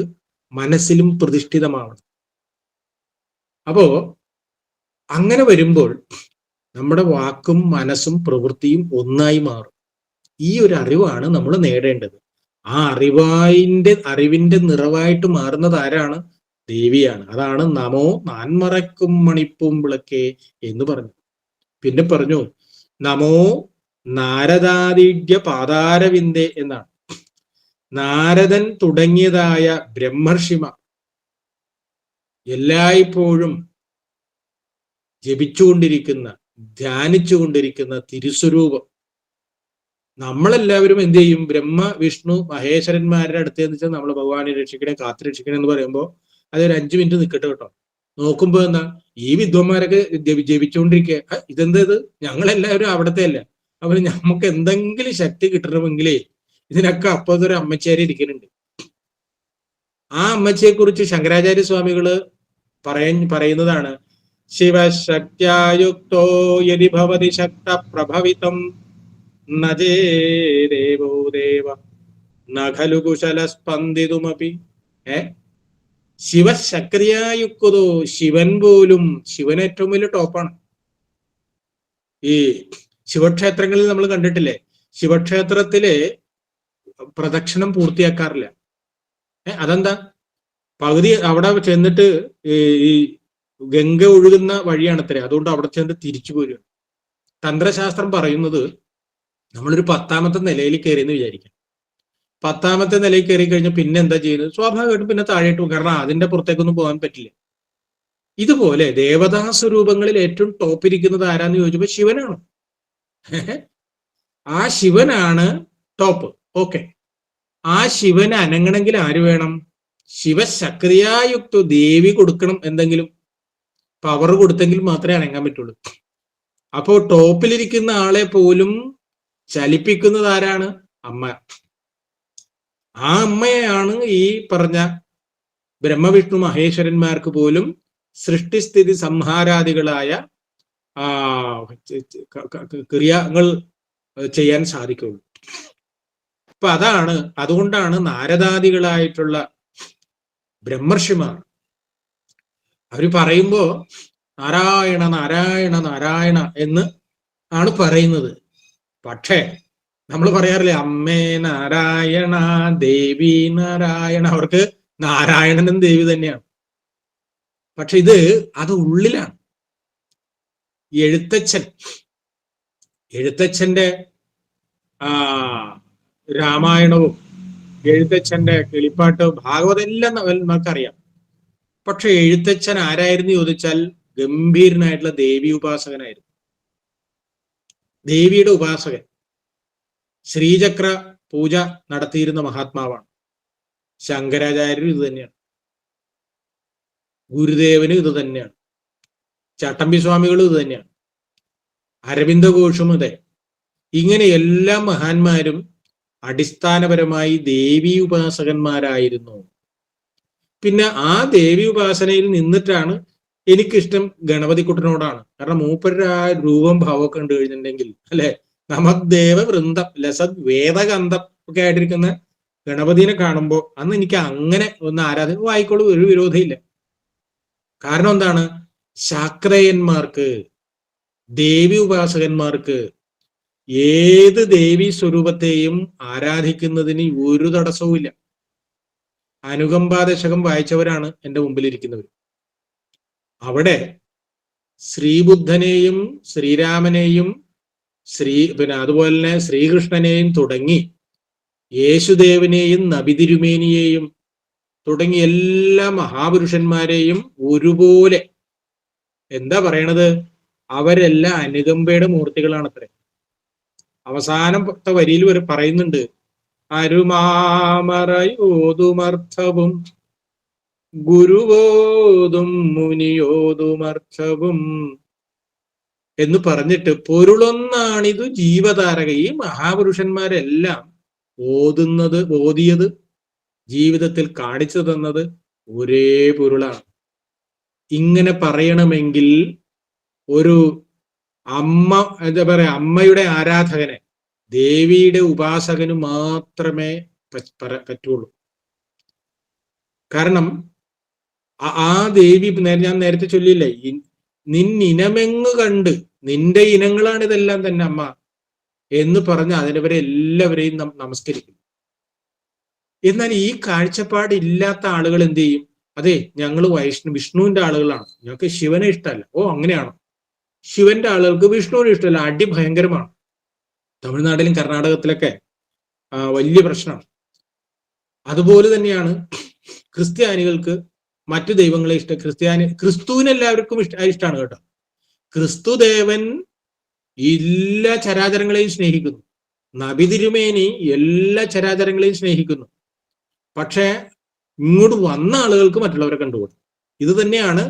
മനസ്സിലും പ്രതിഷ്ഠിതമാവണം. അപ്പോ അങ്ങനെ വരുമ്പോൾ നമ്മുടെ വാക്കും മനസ്സും പ്രവൃത്തിയും ഒന്നായി മാറും. ഈ ഒരു അറിവാണ് നമ്മൾ നേടേണ്ടത്. ആ അറിവിന്റെ നിറവായിട്ട് മാറുന്നത് ആരാണ്? ദേവിയാണ്. അതാണ് നമോ നാൻമറക്കും മണിപ്പൂമ്പിളക്കേ എന്ന് പറഞ്ഞു. പിന്നെ പറഞ്ഞു നമോ നാരദാദിഡ്യ പാതാരവിന്ദേ എന്നാണ്. നാരദൻ തുടങ്ങിയതായ ബ്രഹ്മർഷിമാർ എല്ലായ്പ്പോഴും ജപിച്ചുകൊണ്ടിരിക്കുന്ന, ധ്യാനിച്ചുകൊണ്ടിരിക്കുന്ന തിരുസ്വരൂപം. നമ്മളെല്ലാവരും എന്ത് ചെയ്യും? ബ്രഹ്മ വിഷ്ണു മഹേശ്വരന്മാരുടെ അടുത്ത് എന്ന് വെച്ചാൽ നമ്മൾ ഭഗവാനെ രക്ഷിക്കണേ, കാത്തു രക്ഷിക്കണേ എന്ന് പറയുമ്പോൾ അതൊരു 5 മിനിറ്റ് നിൽക്കട്ടെ കേട്ടോ. നോക്കുമ്പോ എന്താ, ഈ വിദ്വാന്മാരൊക്കെ ജപിച്ചുകൊണ്ടിരിക്കുക. ഇതെന്താ ഇത്? ഞങ്ങളെല്ലാവരും അവിടത്തെ അല്ല. അപ്പൊ നമുക്ക് എന്തെങ്കിലും ശക്തി കിട്ടണമെങ്കിലേ ഇതിനൊക്കെ അപ്പത്തൊരു അമ്മച്ചേരി ഇരിക്കുന്നുണ്ട്. ആ അമ്മച്ചിയെ കുറിച്ച് ശങ്കരാചാര്യ സ്വാമികള് പറയുന്നതാണ്, ശിവശക്തിയുക്തോ യദി ഭവതി ശക്ത പ്രഭവിതം നജേ ദേവോ ദേവ നഖലു കുശല സ്പന്ദിതുമപി. ശിവശക്തിയായുക്തോ, ശിവൻ പോലും, ശിവൻ ഏറ്റവും വലിയ ടോപ്പാണ്. ഈ ശിവക്ഷേത്രങ്ങളിൽ നമ്മൾ കണ്ടിട്ടില്ലേ, ശിവക്ഷേത്രത്തിലെ പ്രദക്ഷിണം പൂർത്തിയാക്കാറില്ല. അതെന്താ? പകുതി അവിടെ ചെന്നിട്ട് ഈ ഗംഗ ഒഴുകുന്ന വഴിയാണത്രേ, അതുകൊണ്ട് അവിടെ ചെന്ന് തിരിച്ചു പോരുക. തന്ത്രശാസ്ത്രം പറയുന്നത് നമ്മളൊരു 10ാമത്തെ നിലയിൽ കയറിയെന്ന് വിചാരിക്കാം. 10ാമത്തെ നിലയിൽ കയറി കഴിഞ്ഞാൽ പിന്നെ എന്താ ചെയ്യുന്നത്? സ്വാഭാവികമായിട്ടും പിന്നെ താഴേട്ട് പോകും. കാരണം അതിന്റെ പുറത്തേക്കൊന്നും പോകാൻ പറ്റില്ല. ഇതുപോലെ ദേവതാ സ്വരൂപങ്ങളിൽ ഏറ്റവും ടോപ്പിരിക്കുന്നത് ആരാന്ന് ചോദിച്ചപ്പോ ശിവനാണ്. ആ ശിവനാണ് ടോപ്പ്. ഓക്കെ, ആ ശിവന് അനങ്ങണമെങ്കിൽ ആര് വേണം? ശിവശക്തിയായുക്ത ദേവി കൊടുക്കണം, എന്തെങ്കിലും പവർ കൊടുത്തെങ്കിൽ മാത്രമേ അനങ്ങാൻ പറ്റുള്ളൂ. അപ്പോ ടോപ്പിലിരിക്കുന്ന ആളെ പോലും ചലിപ്പിക്കുന്നത് ആരാണ്? അമ്മ. ആ അമ്മയാണ് ഈ പറഞ്ഞ ബ്രഹ്മവിഷ്ണു മഹേശ്വരന്മാർക്ക് പോലും സൃഷ്ടിസ്ഥിതി സംഹാരാദികളായ ക്രിയകൾ ചെയ്യാൻ സാധിക്കുള്ളൂ. അപ്പൊ അതുകൊണ്ടാണ് നാരദാദികളായിട്ടുള്ള ബ്രഹ്മർഷിമാർ അവര് പറയുമ്പോ നാരായണ നാരായണ നാരായണ എന്ന് ആണ് പറയുന്നത്. പക്ഷേ നമ്മൾ പറയാറില്ലേ, അമ്മേ നാരായണ ദേവി നാരായണ. അവർക്ക് നാരായണനും ദേവി തന്നെയാണ്. പക്ഷെ അത് ഉള്ളിലാണ്. എഴുത്തച്ഛന്റെ രാമായണവും എഴുത്തച്ഛന്റെ കിളിപ്പാട്ട് ഭാഗവതം എല്ലാം നമുക്കറിയാം. പക്ഷെ എഴുത്തച്ഛൻ ആരായിരുന്നു ചോദിച്ചാൽ ഗംഭീരനായിട്ടുള്ള ദേവി ഉപാസകനായിരുന്നു. ദേവിയുടെ ഉപാസകൻ. ശ്രീചക്ര പൂജ നടത്തിയിരുന്ന മഹാത്മാവാണ്. ശങ്കരാചാര്യരും ഇത് തന്നെയാണ്, ഗുരുദേവനും ഇത് തന്നെയാണ്, ചട്ടമ്പി സ്വാമികളും ഇത് തന്നെയാണ്, അരവിന്ദ ഘോഷും അതെ. ഇങ്ങനെ എല്ലാ മഹാന്മാരും അടിസ്ഥാനപരമായി ദേവി ഉപാസകന്മാരായിരുന്നു. പിന്നെ ആ ദേവി ഉപാസനയിൽ നിന്നിട്ടാണ് എനിക്കിഷ്ടം ഗണപതിക്കുട്ടനോടാണ്. കാരണം മൂപ്പരുടെ ആ രൂപം ഭാവമൊക്കെ കണ്ടു കഴിഞ്ഞിട്ടുണ്ടെങ്കിൽ അല്ലെ, നമദേവ വൃന്ദം ലസത് വേദഗന്ധം ഒക്കെ ആയിട്ടിരിക്കുന്ന ഗണപതിനെ കാണുമ്പോൾ അന്ന് എനിക്ക് അങ്ങനെ ഒന്ന് ആരാധന ആയിക്കോളൂ, ഒരു വിരോധമില്ല. കാരണം എന്താണ്, ശാക്രയന്മാർക്ക്, ദേവി ഉപാസകന്മാർക്ക് ഏത് ദേവി സ്വരൂപത്തെയും ആരാധിക്കുന്നതിന് ഒരു തടസ്സവുമില്ല. അനുകമ്പാദശകം വായിച്ചവരാണ് എൻ്റെ മുമ്പിലിരിക്കുന്നവർ. അവിടെ ശ്രീബുദ്ധനെയും ശ്രീരാമനെയും പിന്നെ അതുപോലെ തന്നെ ശ്രീകൃഷ്ണനെയും തുടങ്ങി യേശുദേവനെയും നബിതിരുമേനിയെയും തുടങ്ങി എല്ലാ മഹാപുരുഷന്മാരെയും ഒരുപോലെ എന്താ പറയണത്, അവരെല്ലാം അനുകമ്പയുടെ മൂർത്തികളാണത്രേ. അവസാനത്തെ വരിയിൽ വരെ പറയുന്നുണ്ട്, അരുമാമറയോതുമർത്ഥവും ഗുരുവോതും മുനിയോതുമർത്ഥവും എന്ന് പറഞ്ഞിട്ട് പൊരുളൊന്നാണിതു ജീവതാരക. ഈ മഹാപുരുഷന്മാരെല്ലാം ഓതിയത് ജീവിതത്തിൽ കാണിച്ചു തന്നത് ഒരേ പൊരുളാണ്. ഇങ്ങനെ പറയണമെങ്കിൽ ഒരു അമ്മ എന്താ പറയാ, അമ്മയുടെ ആരാധകനെ, ദേവിയുടെ ഉപാസകന് മാത്രമേ പറ്റുള്ളൂ. കാരണം ആ ദേവി ഞാൻ നേരത്തെ ചൊല്ലിയില്ലേ, നിന്നിനമെങ്ങ് കണ്ട് നിന്റെ ഇനങ്ങളാണ് ഇതെല്ലാം തന്നെ അമ്മ എന്ന് പറഞ്ഞ് അതിനവരെ എല്ലാവരെയും നമസ്കരിക്കും. എന്നാൽ ഈ കാഴ്ചപ്പാടില്ലാത്ത ആളുകൾ എന്ത് ചെയ്യും, അതെ ഞങ്ങൾ വിഷ്ണുവിന്റെ ആളുകളാണ്, ഞങ്ങൾക്ക് ശിവനെ ഇഷ്ടമല്ല. ഓ അങ്ങനെയാണോ, ശിവന്റെ ആളുകൾക്ക് വിഷ്ണുവിനെ ഇഷ്ടമല്ല, അടി ഭയങ്കരമാണ്. തമിഴ്നാട്ടിലും കർണാടകത്തിലൊക്കെ വലിയ പ്രശ്നമാണ്. അതുപോലെ തന്നെയാണ് ക്രിസ്ത്യാനികൾക്ക് മറ്റു ദൈവങ്ങളെ ഇഷ്ടം. ക്രിസ്തുവിന് എല്ലാവർക്കും ഇഷ്ടമാണ് കേട്ടോ. ക്രിസ്തുദേവൻ എല്ലാ ചരാചരങ്ങളെയും സ്നേഹിക്കുന്നു, നബി തിരുമേനി എല്ലാ ചരാചരങ്ങളെയും സ്നേഹിക്കുന്നു. പക്ഷെ ഇങ്ങോട്ട് വന്ന ആളുകൾക്ക് മറ്റുള്ളവരെ കണ്ടുപോകും. ഇത് തന്നെയാണ്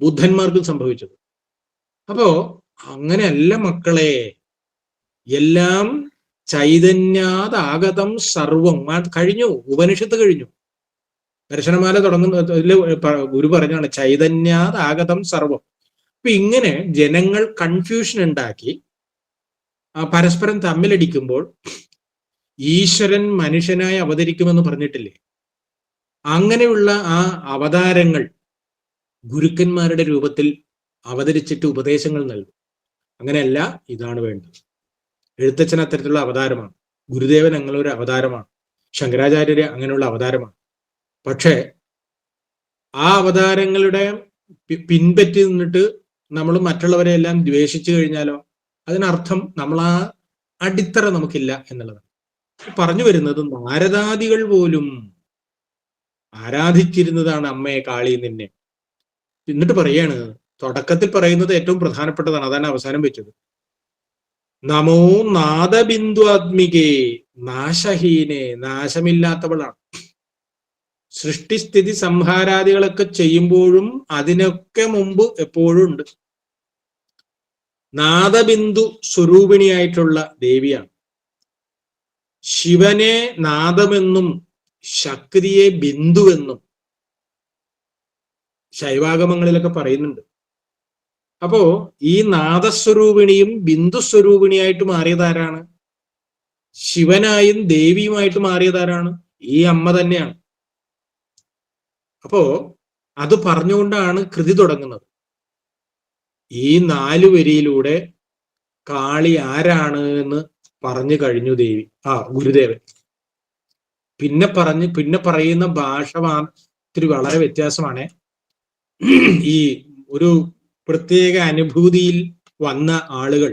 ബുദ്ധന്മാർക്കും സംഭവിച്ചത്. അപ്പോ അങ്ങനെയല്ല മക്കളെ, എല്ലാം ചൈതന്യാതാഗതം സർവം കഴിഞ്ഞു. ഉപനിഷത്ത് കഴിഞ്ഞു. ദർശനമാല തുടങ്ങുന്ന ഗുരു പറഞ്ഞാണ് ചൈതന്യാതാഗതം സർവം. അപ്പൊ ഇങ്ങനെ ജനങ്ങൾ കൺഫ്യൂഷൻ ഉണ്ടാക്കി പരസ്പരം തമ്മിലടിക്കുമ്പോൾ ഈശ്വരൻ മനുഷ്യനായി അവതരിക്കുമെന്ന് പറഞ്ഞിട്ടില്ലേ, അങ്ങനെയുള്ള ആ അവതാരങ്ങൾ ഗുരുക്കന്മാരുടെ രൂപത്തിൽ അവതരിച്ചിട്ട് ഉപദേശങ്ങൾ നൽകും. അങ്ങനെയല്ല, ഇതാണ് വേണ്ടത്. എഴുത്തച്ഛൻ അത്തരത്തിലുള്ള അവതാരമാണ്, ഗുരുദേവൻ അങ്ങനെയൊരു അവതാരമാണ്, ശങ്കരാചാര്യര് അങ്ങനെയുള്ള അവതാരമാണ്. പക്ഷെ ആ അവതാരങ്ങളുടെ പിൻപറ്റി നിന്നിട്ട് നമ്മൾ മറ്റുള്ളവരെ എല്ലാം ദ്വേഷിച്ചു കഴിഞ്ഞാലോ, അതിനർത്ഥം നമ്മൾ ആ അടിത്തറ നമുക്കില്ല എന്നുള്ളതാണ്. പറഞ്ഞു വരുന്നത്, നാരദാദികൾ പോലും ആരാധിച്ചിരുന്നതാണ് അമ്മയെ, കാളി നിന്നെ. എന്നിട്ട് പറയാണ്, തുടക്കത്തിൽ പറയുന്നത് ഏറ്റവും പ്രധാനപ്പെട്ടതാണ്, അതാണ് അവസാനം വെച്ചത്. നമോ നാദബിന്ദു ആത്മികേ നാശഹീനെ, നാശമില്ലാത്തവളാണ്. സൃഷ്ടിസ്ഥിതി സംഹാരാദികളൊക്കെ ചെയ്യുമ്പോഴും അതിനൊക്കെ മുമ്പ് എപ്പോഴും ഉണ്ട്. നാദബിന്ദു സ്വരൂപിണിയായിട്ടുള്ള ദേവിയാണ്. ശിവനെ നാദമെന്നും ശക്തിയെ ബിന്ദുവെന്നും ശൈവാഗമങ്ങളിലൊക്കെ പറയുന്നുണ്ട്. അപ്പോ ഈ നാദസ്വരൂപിണിയും ബിന്ദുസ്വരൂപിണിയായിട്ട് മാറിയതാരാണ്? ശിവനായും ദേവിയുമായിട്ട് മാറിയതാരാണ്? ഈ അമ്മ തന്നെയാണ്. അപ്പോ അത് പറഞ്ഞുകൊണ്ടാണ് കൃതി തുടങ്ങുന്നത്. ഈ 4 വരിയിലൂടെ കാളി ആരാണ് എന്ന് പറഞ്ഞു കഴിഞ്ഞു ദേവി, ഗുരുദേവൻ. പിന്നെ പറയുന്ന ഭാഷ ഇത്തിരി വളരെ വ്യത്യാസമാണ്. ഈ ഒരു പ്രത്യേക അനുഭൂതിയിൽ വന്ന ആളുകൾ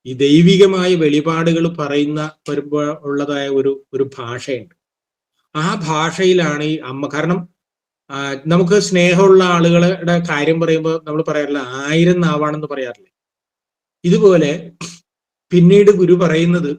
ഈ ദൈവികമായ വെളിപാടുകൾ പറയുന്ന ഉള്ളതായ ഒരു ഭാഷയുണ്ട്. ആ ഭാഷയിലാണ് ഈ അമ്മ. കാരണം നമുക്ക് സ്നേഹമുള്ള ആളുകളുടെ കാര്യം പറയുമ്പോൾ നമ്മൾ പറയാറില്ല 1000 നാവാണെന്ന് പറയാറില്ല. ഇതുപോലെ പിന്നീട് ഗുരു പറയുന്നത്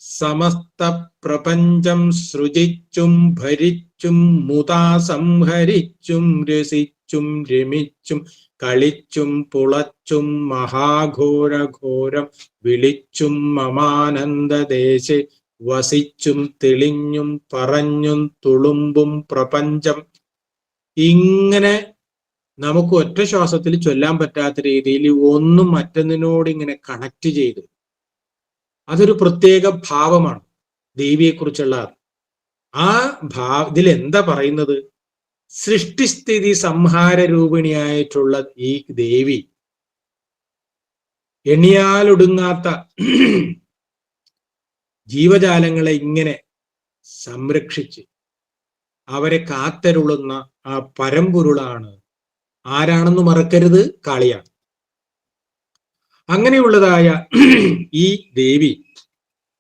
സമസ്ത പ്രപഞ്ചം സൃജിച്ചും ഭരിച്ചും മുതാ സംഹരിച്ചും രസിച്ചും രമിച്ചും കളിച്ചും പുളച്ചും മഹാഘോരഘോരം വിളിച്ചും മമാനന്ദദേശെ വസിച്ചും തെളിഞ്ഞും പറഞ്ഞും തുളുമ്പും പ്രപഞ്ചം. ഇങ്ങനെ നമുക്ക് ഒറ്റ ശ്വാസത്തിൽ ചൊല്ലാൻ പറ്റാത്ത രീതിയിൽ ഒന്നും മറ്റൊന്നിനോട് ഇങ്ങനെ കണക്ട് ചെയ്ത്, അതൊരു പ്രത്യേക ഭാവമാണ് ദേവിയെക്കുറിച്ചുള്ള. ആ ഇതിൽ എന്താ പറയുന്നത്? സൃഷ്ടിസ്ഥിതി സംഹാര രൂപിണിയായിട്ടുള്ള ഈ ദേവി എണ്ണിയാലൊടുങ്ങാത്ത ജീവജാലങ്ങളെ ഇങ്ങനെ സംരക്ഷിച്ച് അവരെ കാത്തരുളുന്ന ആ പരമ്പൊരുളാണ്. ആരാണെന്ന് മറക്കരുത്, കാളിയാണ്. അങ്ങനെയുള്ളതായ ഈ ദേവി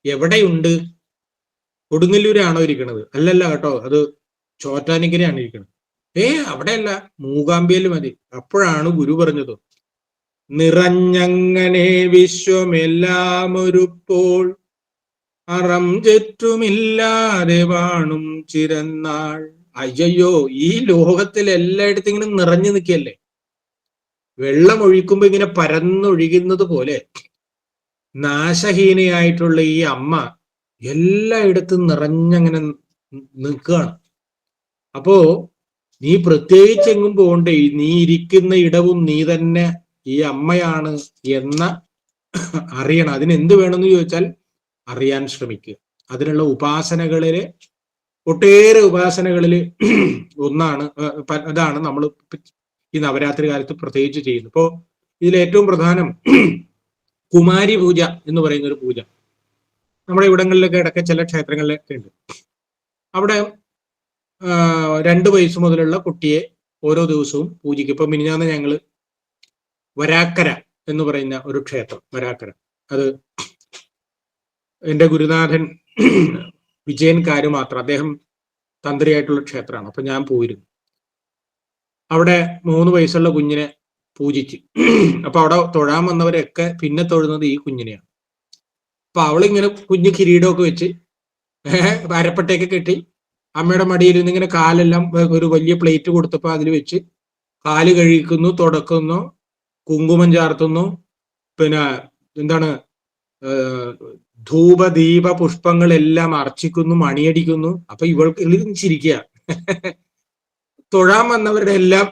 എവിടെയുണ്ട്? കൊടുങ്ങല്ലൂരാണോ ഇരിക്കുന്നത്? അല്ലല്ല കേട്ടോ, അത് ചോറ്റാനിക്കരയാണ് ഇരിക്കുന്നത്. അവിടെയല്ല, മൂകാംബിയയിൽ മതി. അപ്പോഴാണ് ഗുരു പറഞ്ഞത്, നിറഞ്ഞങ്ങനെ വിശ്വമെല്ലാം ഒരുപ്പോൾ അറം ചുറ്റുമില്ലാതെ വാണും ചിരന്നാൾ. അയ്യോ, ഈ ലോകത്തിൽ എല്ലായിടത്തും ഇങ്ങനെ നിറഞ്ഞു നിൽക്കല്ലേ. വെള്ളം ഒഴിക്കുമ്പോ ഇങ്ങനെ പരന്നൊഴുകുന്നത് പോലെ നാശഹീനയായിട്ടുള്ള ഈ അമ്മ എല്ലായിടത്തും നിറഞ്ഞങ്ങനെ നിൽക്കുകയാണ്. അപ്പോ നീ പ്രത്യേകിച്ച് എങ്ങും പോകണ്ടേ, നീ ഇരിക്കുന്ന ഇടവും നീ തന്നെ ഈ അമ്മയാണ് എന്ന അറിയണം. അതിനെന്ത് വേണമെന്ന് ചോദിച്ചാൽ അറിയാൻ ശ്രമിക്കുക. അതിനുള്ള ഉപാസനകളില്, ഒട്ടേറെ ഉപാസനകളിൽ ഒന്നാണ്, അതാണ് നമ്മൾ ഈ നവരാത്രി കാലത്ത് പ്രത്യേകിച്ച് ചെയ്യുന്നത്. ഇപ്പോ ഇതിൽ ഏറ്റവും പ്രധാനം കുമാരി പൂജ എന്ന് പറയുന്ന ഒരു പൂജ നമ്മുടെ ഇവിടങ്ങളിലൊക്കെ ഇടയ്ക്ക് ചില ക്ഷേത്രങ്ങളിലൊക്കെ ഉണ്ട്. അവിടെ 2 വയസ്സ് മുതലുള്ള കുട്ടിയെ ഓരോ ദിവസവും പൂജിക്കും. ഇപ്പൊ മിനിഞ്ഞാന്ന് ഞങ്ങള് വരാക്കര എന്ന് പറയുന്ന ഒരു ക്ഷേത്രം, വരാക്കര, അത് എൻ്റെ ഗുരുനാഥൻ വിജയൻ കാരുമാത്ര, അദ്ദേഹം തന്ത്രിയായിട്ടുള്ള ക്ഷേത്രമാണ്. അപ്പൊ ഞാൻ പോയിരുന്നു. അവിടെ 3 വയസ്സുള്ള കുഞ്ഞിനെ പൂജിച്ച്. അപ്പൊ അവിടെ തൊഴാൻ വന്നവരൊക്കെ പിന്നെ തൊഴുന്നത് ഈ കുഞ്ഞിനെയാണ്. അപ്പൊ അവളിങ്ങനെ കുഞ്ഞു കിരീടമൊക്കെ വെച്ച് അരപ്പട്ടയൊക്കെ കെട്ടി അമ്മയുടെ മടിയിൽ നിന്ന് ഇങ്ങനെ കാലെല്ലാം ഒരു വലിയ പ്ലേറ്റ് കൊടുത്തപ്പോ അതിൽ വെച്ച് കാല് കഴിക്കുന്നു, തുടക്കുന്നു, കുങ്കുമം ചാർത്തുന്നു, പിന്നെ എന്താണ് ധൂപദീപ പുഷ്പങ്ങളെല്ലാം അർച്ചിക്കുന്നു, മണിയടിക്കുന്നു. അപ്പൊ ഇവൾക്ക് ചിരിക്കുക. തൊഴാൻ വന്നവരുടെ എല്ലാം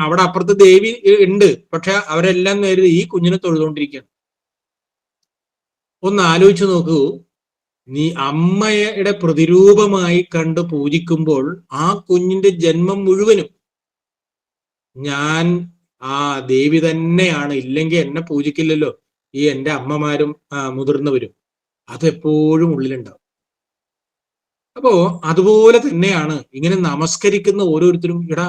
അവിടെ അപ്പുറത്ത് ദേവി ഉണ്ട്, പക്ഷെ അവരെല്ലാം നേരെ ഈ കുഞ്ഞിനെ തൊഴുതുകൊണ്ടിരിക്കുകയാണ്. ഒന്ന് ആലോചിച്ച് നോക്കൂ, നീ അമ്മയുടെ പ്രതിരൂപമായി കണ്ട് പൂജിക്കുമ്പോൾ ആ കുഞ്ഞിന്റെ ജന്മം മുഴുവനും ഞാൻ ആ ദേവി തന്നെയാണ്, ഇല്ലെങ്കിൽ എന്നെ പൂജിക്കില്ലല്ലോ ഈ എൻ്റെ അമ്മമാരും മുതിർന്നവരും, അതെപ്പോഴും ഉള്ളിലുണ്ടാവും. അപ്പോ അതുപോലെ തന്നെയാണ് ഇങ്ങനെ നമസ്കരിക്കുന്ന ഓരോരുത്തരും. എടാ,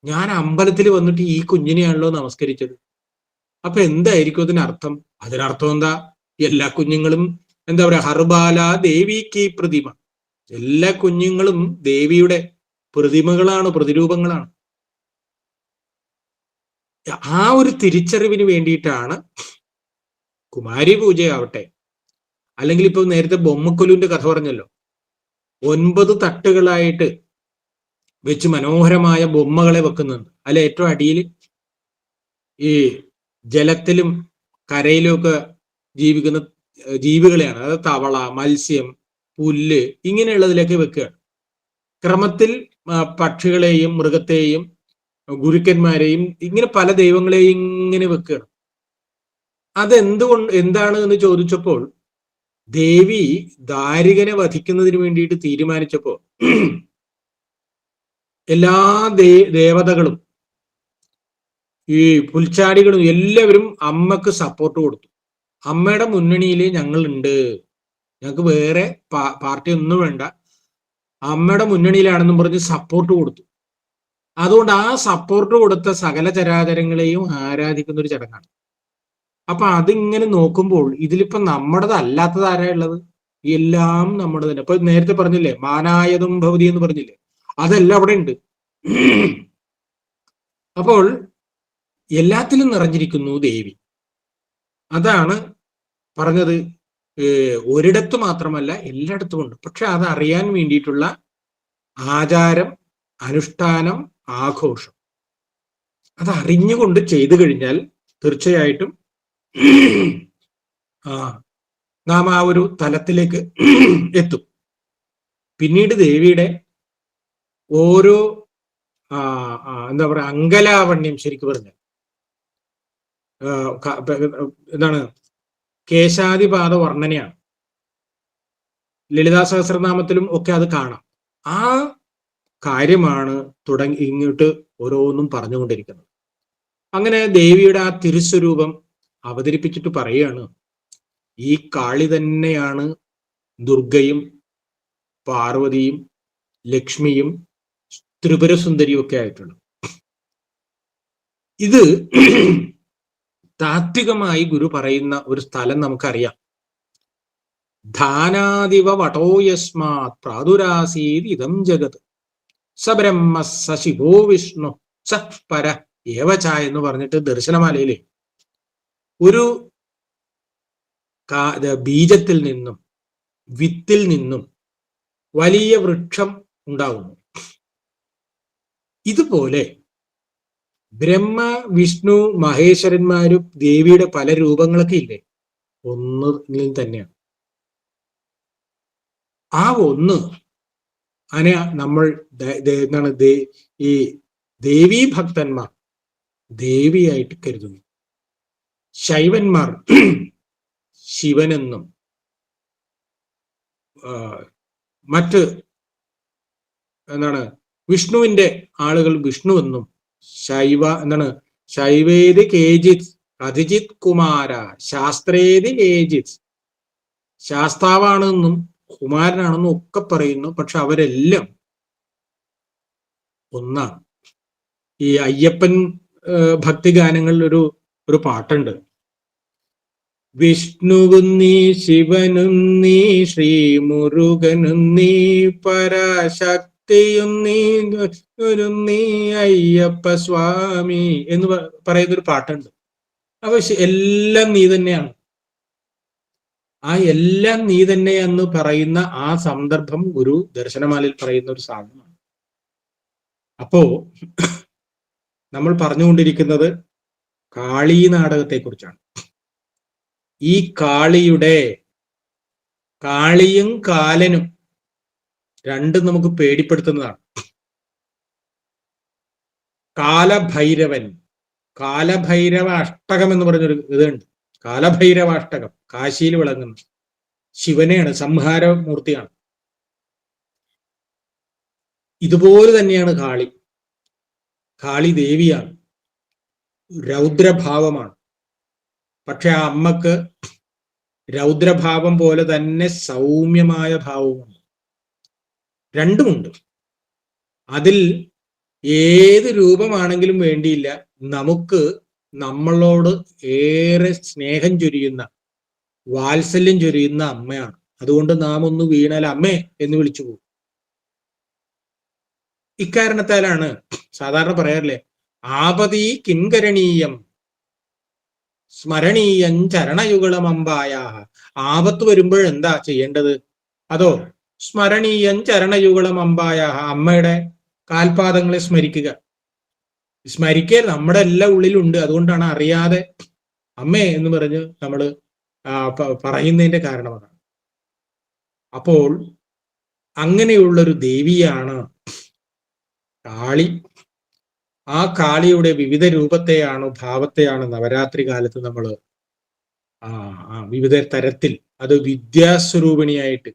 ഞാൻ അമ്പലത്തിൽ വന്നിട്ട് ഈ കുഞ്ഞിനെയാണല്ലോ നമസ്കരിച്ചത്. അപ്പൊ എന്തായിരിക്കും അതിനർത്ഥം? അതിനർത്ഥം എന്താ? എല്ലാ കുഞ്ഞുങ്ങളും എന്താ പറയാ, ഹർബാല ദേവിക്ക് പ്രതിമ. എല്ലാ കുഞ്ഞുങ്ങളും ദേവിയുടെ പ്രതിമകളാണ്, പ്രതിരൂപങ്ങളാണ്. ആ ഒരു തിരിച്ചറിവിന് വേണ്ടിയിട്ടാണ് കുമാരി പൂജയാവട്ടെ, അല്ലെങ്കിൽ ഇപ്പൊ നേരത്തെ ബൊമ്മക്കൊലുവിന്റെ കഥ പറഞ്ഞല്ലോ, 9 തട്ടുകളായിട്ട് വെച്ച് മനോഹരമായ ബൊമ്മകളെ വെക്കുന്നുണ്ട്. അതിൽ ഏറ്റവും അടിയിൽ ഈ ജലത്തിലും കരയിലും ഒക്കെ ജീവിക്കുന്ന ജീവികളെയാണ്, അതായത് തവള, മത്സ്യം, പുല്ല്, ഇങ്ങനെയുള്ളതിലേക്ക് വെക്കുകയാണ്. ക്രമത്തിൽ പക്ഷികളെയും മൃഗത്തെയും ഗുരുക്കന്മാരെയും ഇങ്ങനെ പല ദൈവങ്ങളെയും ഇങ്ങനെ വെക്കുകയാണ്. എന്താണ് എന്ന് ചോദിച്ചപ്പോൾ ദേവി ദാരികനെ വധിക്കുന്നതിന് വേണ്ടിയിട്ട് തീരുമാനിച്ചപ്പോ എല്ലാ ദേവതകളും ഈ പുൽച്ചാടികളും എല്ലാവരും അമ്മക്ക് സപ്പോർട്ട് കൊടുത്തു. അമ്മയുടെ മുന്നണിയിൽ ഞങ്ങളുണ്ട്, ഞങ്ങൾക്ക് വേറെ പാർട്ടി ഒന്നും വേണ്ട, അമ്മയുടെ മുന്നണിയിലാണെന്നും പറഞ്ഞ് സപ്പോർട്ട് കൊടുത്തു. അതുകൊണ്ട് ആ സപ്പോർട്ട് കൊടുത്ത സകല ചരാചരങ്ങളെയും ആരാധിക്കുന്ന ഒരു ചടങ്ങാണ്. അപ്പൊ അതിങ്ങനെ നോക്കുമ്പോൾ ഇതിലിപ്പോ നമ്മുടേത് അല്ലാത്തത് ആരാ ഉള്ളത്? എല്ലാം നമ്മുടെ തന്നെ. ഇപ്പൊ നേരത്തെ പറഞ്ഞില്ലേ, മാനായതും ഭവതി എന്ന് പറഞ്ഞില്ലേ, അതെല്ലാം അവിടെ ഉണ്ട്. അപ്പോൾ എല്ലാത്തിലും നിറഞ്ഞിരിക്കുന്നു ദേവി. അതാണ് പറഞ്ഞത്. ഒരിടത്ത് മാത്രമല്ല, എല്ലായിടത്തും ഉണ്ട്. പക്ഷെ അത് അറിയാൻ വേണ്ടിയിട്ടുള്ള ആചാരം, അനുഷ്ഠാനം, ആഘോഷം, അത് അറിഞ്ഞുകൊണ്ട് ചെയ്തു കഴിഞ്ഞാൽ തീർച്ചയായിട്ടും നാം ആ ഒരു തലത്തിലേക്ക് എത്തും. പിന്നീട് ദേവിയുടെ ഓരോ എന്താ പറയുക, അങ്കലാവണ്യം ശരിക്കും പറഞ്ഞാൽ എന്താണ്, കേശാദിപാദ വർണ്ണനയാണ്. ലളിതാ സഹസ്രനാമത്തിലും ഒക്കെ അത് കാണാം. ആ കാര്യമാണ് ഇങ്ങോട്ട് ഓരോന്നും പറഞ്ഞുകൊണ്ടിരിക്കുന്നത്. അങ്ങനെ ദേവിയുടെ ആ തിരുസ്വരൂപം അവതരിപ്പിച്ചിട്ട് പറയുകയാണ്, ഈ കാളി തന്നെയാണ് ദുർഗയും പാർവതിയും ലക്ഷ്മിയും ത്രിപുരസുന്ദരിയും ഒക്കെ ആയിട്ടുള്ളത്. ഇത് താത്വികമായി ഗുരു പറയുന്ന ഒരു സ്ഥലം നമുക്കറിയാം. ധാനാദിവ വടോയസ്മാത് പ്രാദുരാസീത് ഇതം ജഗത് സബ്രഹ്മ സശിവോ വിഷ്ണു സ പര ഏവച എന്ന് പറഞ്ഞിട്ട് ദർശനമാലയിലെ ഒരു ബീജത്തിൽ നിന്നും വിത്തിൽ നിന്നും വലിയ വൃക്ഷം ഉണ്ടാകുന്നു. ഇതുപോലെ ബ്രഹ്മ വിഷ്ണു മഹേശ്വരന്മാരും ദേവിയുടെ പല രൂപങ്ങളൊക്കെ ഇല്ലേ, ഒന്നിൽ തന്നെയാണ്. ആ ഒന്ന് അതിനെ നമ്മൾ എന്താണ് ഈ ദേവീ ഭക്തന്മാർ ദേവിയായിട്ട് കരുതുന്നു. ശൈവന്മാർ ശിവനെന്നും മറ്റ് എന്താണ് വിഷ്ണുവിന്റെ ആളുകൾ വിഷ്ണുവെന്നും ശൈവേദി കേജിത് അധിജിത് കുമാര ശാസ്ത്രേതി കേജിത് ശാസ്താവാണെന്നും കുമാരനാണെന്നും ഒക്കെ പറയുന്നു. പക്ഷെ അവരെല്ലാം ഒന്നാണ്. ഈ അയ്യപ്പൻ ഭക്തിഗാനങ്ങളിൽ ഒരു പാട്ടുണ്ട്, വിഷ്ണുവും നീ ശിവനും നീ ശ്രീ മുരുകനും നീ പരാശക്തിയും നീ അയ്യപ്പ സ്വാമി എന്ന് പറയുന്നൊരു പാട്ടുണ്ട്. അപ്പൊ എല്ലാം നീ തന്നെയാണ്. ആ എല്ലാം നീ തന്നെയെന്ന് പറയുന്ന ആ സന്ദർഭം ഗുരു ദർശനമാലയിൽ പറയുന്ന ഒരു സാധനമാണ്. അപ്പോ നമ്മൾ പറഞ്ഞുകൊണ്ടിരിക്കുന്നത് കാളി നാടകത്തെ കുറിച്ചാണ്. ഈ കാളിയും കാലനും രണ്ടും നമുക്ക് പേടിപ്പെടുത്തുന്നതാണ്. കാലഭൈരവ അഷ്ടകം എന്ന് പറഞ്ഞൊരു ഇതുണ്ട്. കാലഭൈരവാഷ്ടകം കാശിയിൽ വിളങ്ങുന്ന ശിവനെയാണ്, സംഹാരമൂർത്തിയാണ്. ഇതുപോലെ തന്നെയാണ് കാളി ദേവിയാണ്, രൗദ്രഭാവമാണ്. പക്ഷെ ആ അമ്മക്ക് രൗദ്രഭാവം പോലെ തന്നെ സൗമ്യമായ ഭാവവുമുണ്ട്. രണ്ടുമുണ്ട്. അതിൽ ഏത് രൂപമാണെങ്കിലും വേണ്ടിയില്ല, നമുക്ക് നമ്മളോട് ഏറെ സ്നേഹം ചൊരിയുന്ന, വാത്സല്യം ചൊരിയുന്ന അമ്മയാണ്. അതുകൊണ്ട് നാം ഒന്ന് വീണാൽ അമ്മേ എന്ന് വിളിച്ചു പോകും. ഇക്കാരണത്താലാണ് സാധാരണ പറയാറില്ലേ, ആപതി കിംകരണീയം സ്മരണീയം ചരണയുഗളം അമ്പായ. ആപത്ത് വരുമ്പോഴെന്താ ചെയ്യേണ്ടത്? അതോ സ്മരണീയം ചരണയുഗളം അമ്പായ, അമ്മയുടെ കാൽപാദങ്ങളെ സ്മരിക്കുക നമ്മുടെ എല്ലാം ഉള്ളിലുണ്ട്. അതുകൊണ്ടാണ് അറിയാതെ അമ്മേ എന്ന് പറഞ്ഞ് നമ്മൾ പറയുന്നതിന്റെ കാരണം അതാണ്. അപ്പോൾ അങ്ങനെയുള്ളൊരു ദേവിയാണ് കാളി. ആ കാളിയുടെ വിവിധ രൂപത്തെയാണ്, ഭാവത്തെയാണ് നവരാത്രി കാലത്ത് നമ്മൾ വിവിധ തരത്തിൽ, അത് വിദ്യാസ്വരൂപിണിയായിട്ട്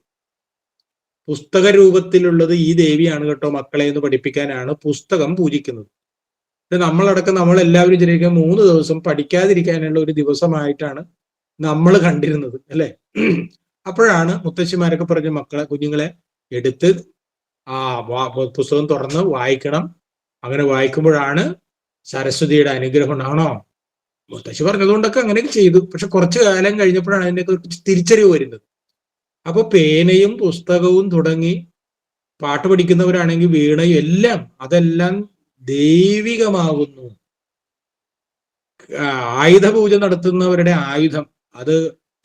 പുസ്തക രൂപത്തിലുള്ളത് ഈ ദേവിയാണ് കേട്ടോ മക്കളെ എന്ന് പഠിപ്പിക്കാനാണ് പുസ്തകം പൂജിക്കുന്നത്. നമ്മളടക്കം നമ്മളെല്ലാവരും വിചാരിക്കുക 3 ദിവസം പഠിക്കാതിരിക്കാനുള്ള ഒരു ദിവസമായിട്ടാണ് നമ്മൾ കണ്ടിരുന്നത്, അല്ലെ? അപ്പോഴാണ് മുത്തശ്ശിമാരൊക്കെ പറഞ്ഞ കുഞ്ഞുങ്ങളെ എടുത്ത് പുസ്തകം തുറന്ന് വായിക്കണം. അങ്ങനെ വായിക്കുമ്പോഴാണ് സരസ്വതിയുടെ അനുഗ്രഹം ഉണ്ടാണോ. മുത്തശ്ശി പറഞ്ഞതുകൊണ്ടൊക്കെ അങ്ങനെയൊക്കെ ചെയ്തു. പക്ഷെ കുറച്ചു കാലം കഴിഞ്ഞപ്പോഴാണ് അതിൻ്റെ തിരിച്ചറിവ് വരുന്നത്. അപ്പൊ പേനയും പുസ്തകവും തുടങ്ങി പാട്ട് പഠിക്കുന്നവരാണെങ്കിൽ വീണയും എല്ലാം അതെല്ലാം ദൈവികമാകുന്നു. ആയുധ പൂജ നടത്തുന്നവരുടെ ആയുധം അത്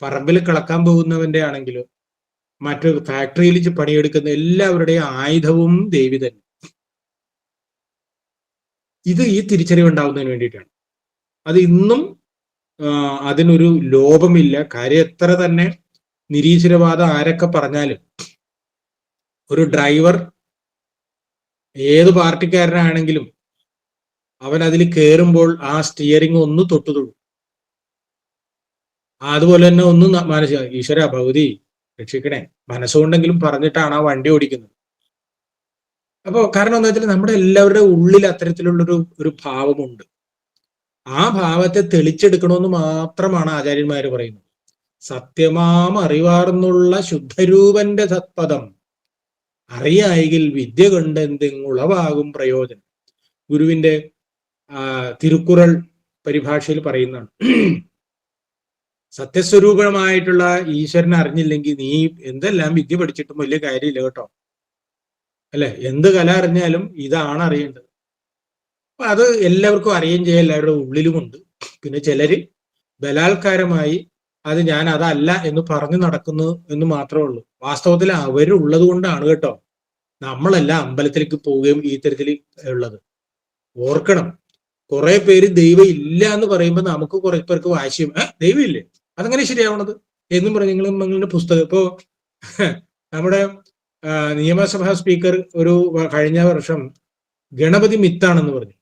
പറമ്പിൽ കിളക്കാൻ പോകുന്നവന്റെ ആണെങ്കിലും മറ്റു ഫാക്ടറിയിൽ പണിയെടുക്കുന്ന എല്ലാവരുടെയും ആയുധവും ദേവി തന്നെ. ഇത് ഈ തിരിച്ചറിവുണ്ടാവുന്നതിന് വേണ്ടിയിട്ടാണ്. അത് ഇന്നും അതിനൊരു ലോപമില്ല. കാര്യം എത്ര തന്നെ നിരീശ്വരവാദം ആരൊക്കെ പറഞ്ഞാലും ഒരു ഡ്രൈവർ ഏത് പാർട്ടിക്കാരനാണെങ്കിലും അവൻ അതിൽ കയറുമ്പോൾ ആ സ്റ്റിയറിംഗ് ഒന്ന് തൊടും. അതുപോലെ തന്നെ ഒന്ന് മനസ്സിലാക്കി, ഈശ്വര ഭഗവതി രക്ഷിക്കണേ, മനസ്സുകൊണ്ടെങ്കിലും പറഞ്ഞിട്ടാണ് ആ വണ്ടി ഓടിക്കുന്നത്. അപ്പോ കാരണം എന്താ വെച്ചാൽ നമ്മുടെ എല്ലാവരുടെ ഉള്ളിൽ അത്തരത്തിലുള്ളൊരു ഭാവമുണ്ട്. ആ ഭാവത്തെ തെളിച്ചെടുക്കണമെന്ന് മാത്രമാണ് ആചാര്യന്മാര് പറയുന്നത്. സത്യമാം അറിവാർന്നുള്ള ശുദ്ധരൂപന്റെ സത്പദം അറിയായെങ്കിൽ വിദ്യ കൊണ്ട് എന്തെങ്ങുളവാകും പ്രയോജനം. ഗുരുവിന്റെ തിരുക്കുറൾ പരിഭാഷയിൽ പറയുന്നതാണ്. സത്യസ്വരൂപമായിട്ടുള്ള ഈശ്വരനെ അറിഞ്ഞില്ലെങ്കിൽ നീ എന്തെല്ലാം വിദ്യ പഠിച്ചിട്ടും വലിയ കാര്യമില്ല കേട്ടോ. അല്ലെ, എന്ത് കല അറിഞ്ഞാലും ഇതാണ് അറിയേണ്ടത്. അപ്പൊ അത് എല്ലാവർക്കും അറിയുകയും ചെയ്യാൻ എല്ലാവരുടെ ഉള്ളിലുമുണ്ട്. പിന്നെ ചിലര് ബലാത്കാരമായി അത് ഞാൻ അതല്ല എന്ന് പറഞ്ഞു നടക്കുന്നു എന്ന് മാത്രമേ ഉള്ളൂ. വാസ്തവത്തിൽ അവരുള്ളത് കൊണ്ടാണ് കേട്ടോ നമ്മളെല്ലാം അമ്പലത്തിലേക്ക് പോവുകയും ഈ തരത്തിൽ ഉള്ളത്. ഓർക്കണം, കുറെ പേര് ദൈവം ഇല്ല എന്ന് പറയുമ്പോൾ നമുക്ക് കുറെ പേർക്ക് വാശിയും ദൈവം ഇല്ലേ, അതങ്ങനെ ശരിയാവണത് എന്നും പറഞ്ഞു നിങ്ങളുടെ പുസ്തകം. ഇപ്പോ നമ്മുടെ നിയമസഭാ സ്പീക്കർ ഒരു കഴിഞ്ഞ വർഷം ഗണപതി മിത്താണെന്ന് പറഞ്ഞു.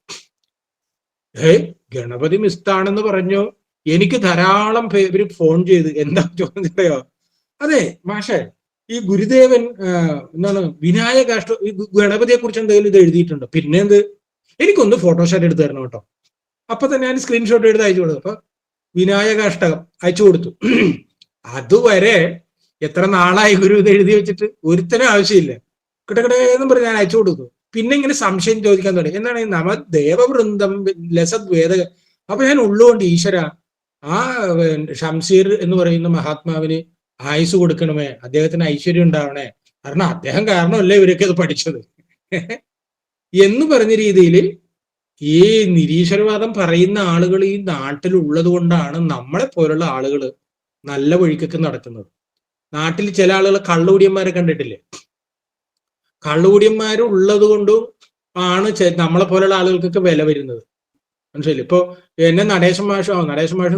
ഗണപതി മിത്താണെന്ന് പറഞ്ഞു. എനിക്ക് ധാരാളം പേര് ഫോൺ ചെയ്ത് എന്താ ചോദിച്ചോ, അതെ മാഷേ ഈ ഗുരുദേവൻ എന്താണ് വിനായകാഷ്ട ഈ ഗണപതിയെ കുറിച്ച് എന്തെങ്കിലും ഇത് എഴുതിയിട്ടുണ്ടോ? പിന്നെ എന്ത്, എനിക്കൊന്ന് ഫോട്ടോഷോട്ട് എടുത്ത് തരണം കേട്ടോ. അപ്പൊ തന്നെ ഞാൻ സ്ക്രീൻഷോട്ട് എടുത്ത് അയച്ചു കൊടുത്തു. അപ്പൊ വിനായകാഷ്ടകം അയച്ചു കൊടുത്തു. അതുവരെ എത്ര നാളായി ഗുരു ഇത് എഴുതി വെച്ചിട്ട് ഒരുത്തനും ആവശ്യമില്ല. കിടകിടേന്നും പറഞ്ഞ് ഞാൻ അയച്ചു കൊടുത്തു. പിന്നെ ഇങ്ങനെ സംശയം ചോദിക്കാൻ തുടങ്ങി. എന്താണ് നമ ദേവവൃന്ദം ലസത് വേദ. അപ്പൊ ഞാൻ ഉള്ളുകൊണ്ട് ഈശ്വര ആ ഷംസീർ എന്ന് പറയുന്ന മഹാത്മാവിന് ആയുസ് കൊടുക്കണമേ, അദ്ദേഹത്തിന് ഐശ്വര്യം ഉണ്ടാവണേ, കാരണം അദ്ദേഹം കാരണമല്ലേ ഇവരൊക്കെ അത് പഠിച്ചത് എന്ന് പറഞ്ഞ രീതിയിൽ ഈ നിരീശ്വരവാദം പറയുന്ന ആളുകൾ ഈ നാട്ടിൽ ഉള്ളത് കൊണ്ടാണ് നമ്മളെ പോലുള്ള ആളുകൾ നല്ല വഴിക്കൊക്കെ നടക്കുന്നത്. നാട്ടിൽ ചില ആളുകൾ കള്ളുകുടിയന്മാരെ കണ്ടിട്ടില്ലേ? കള്ളുകുടിയന്മാരുള്ളത് കൊണ്ടും ആണ് നമ്മളെ പോലുള്ള ആളുകൾക്കൊക്കെ വില വരുന്നത്. മനസ്സിലായില്ലേ? ഇപ്പൊ എന്നെ നടേശൻ മാഷ്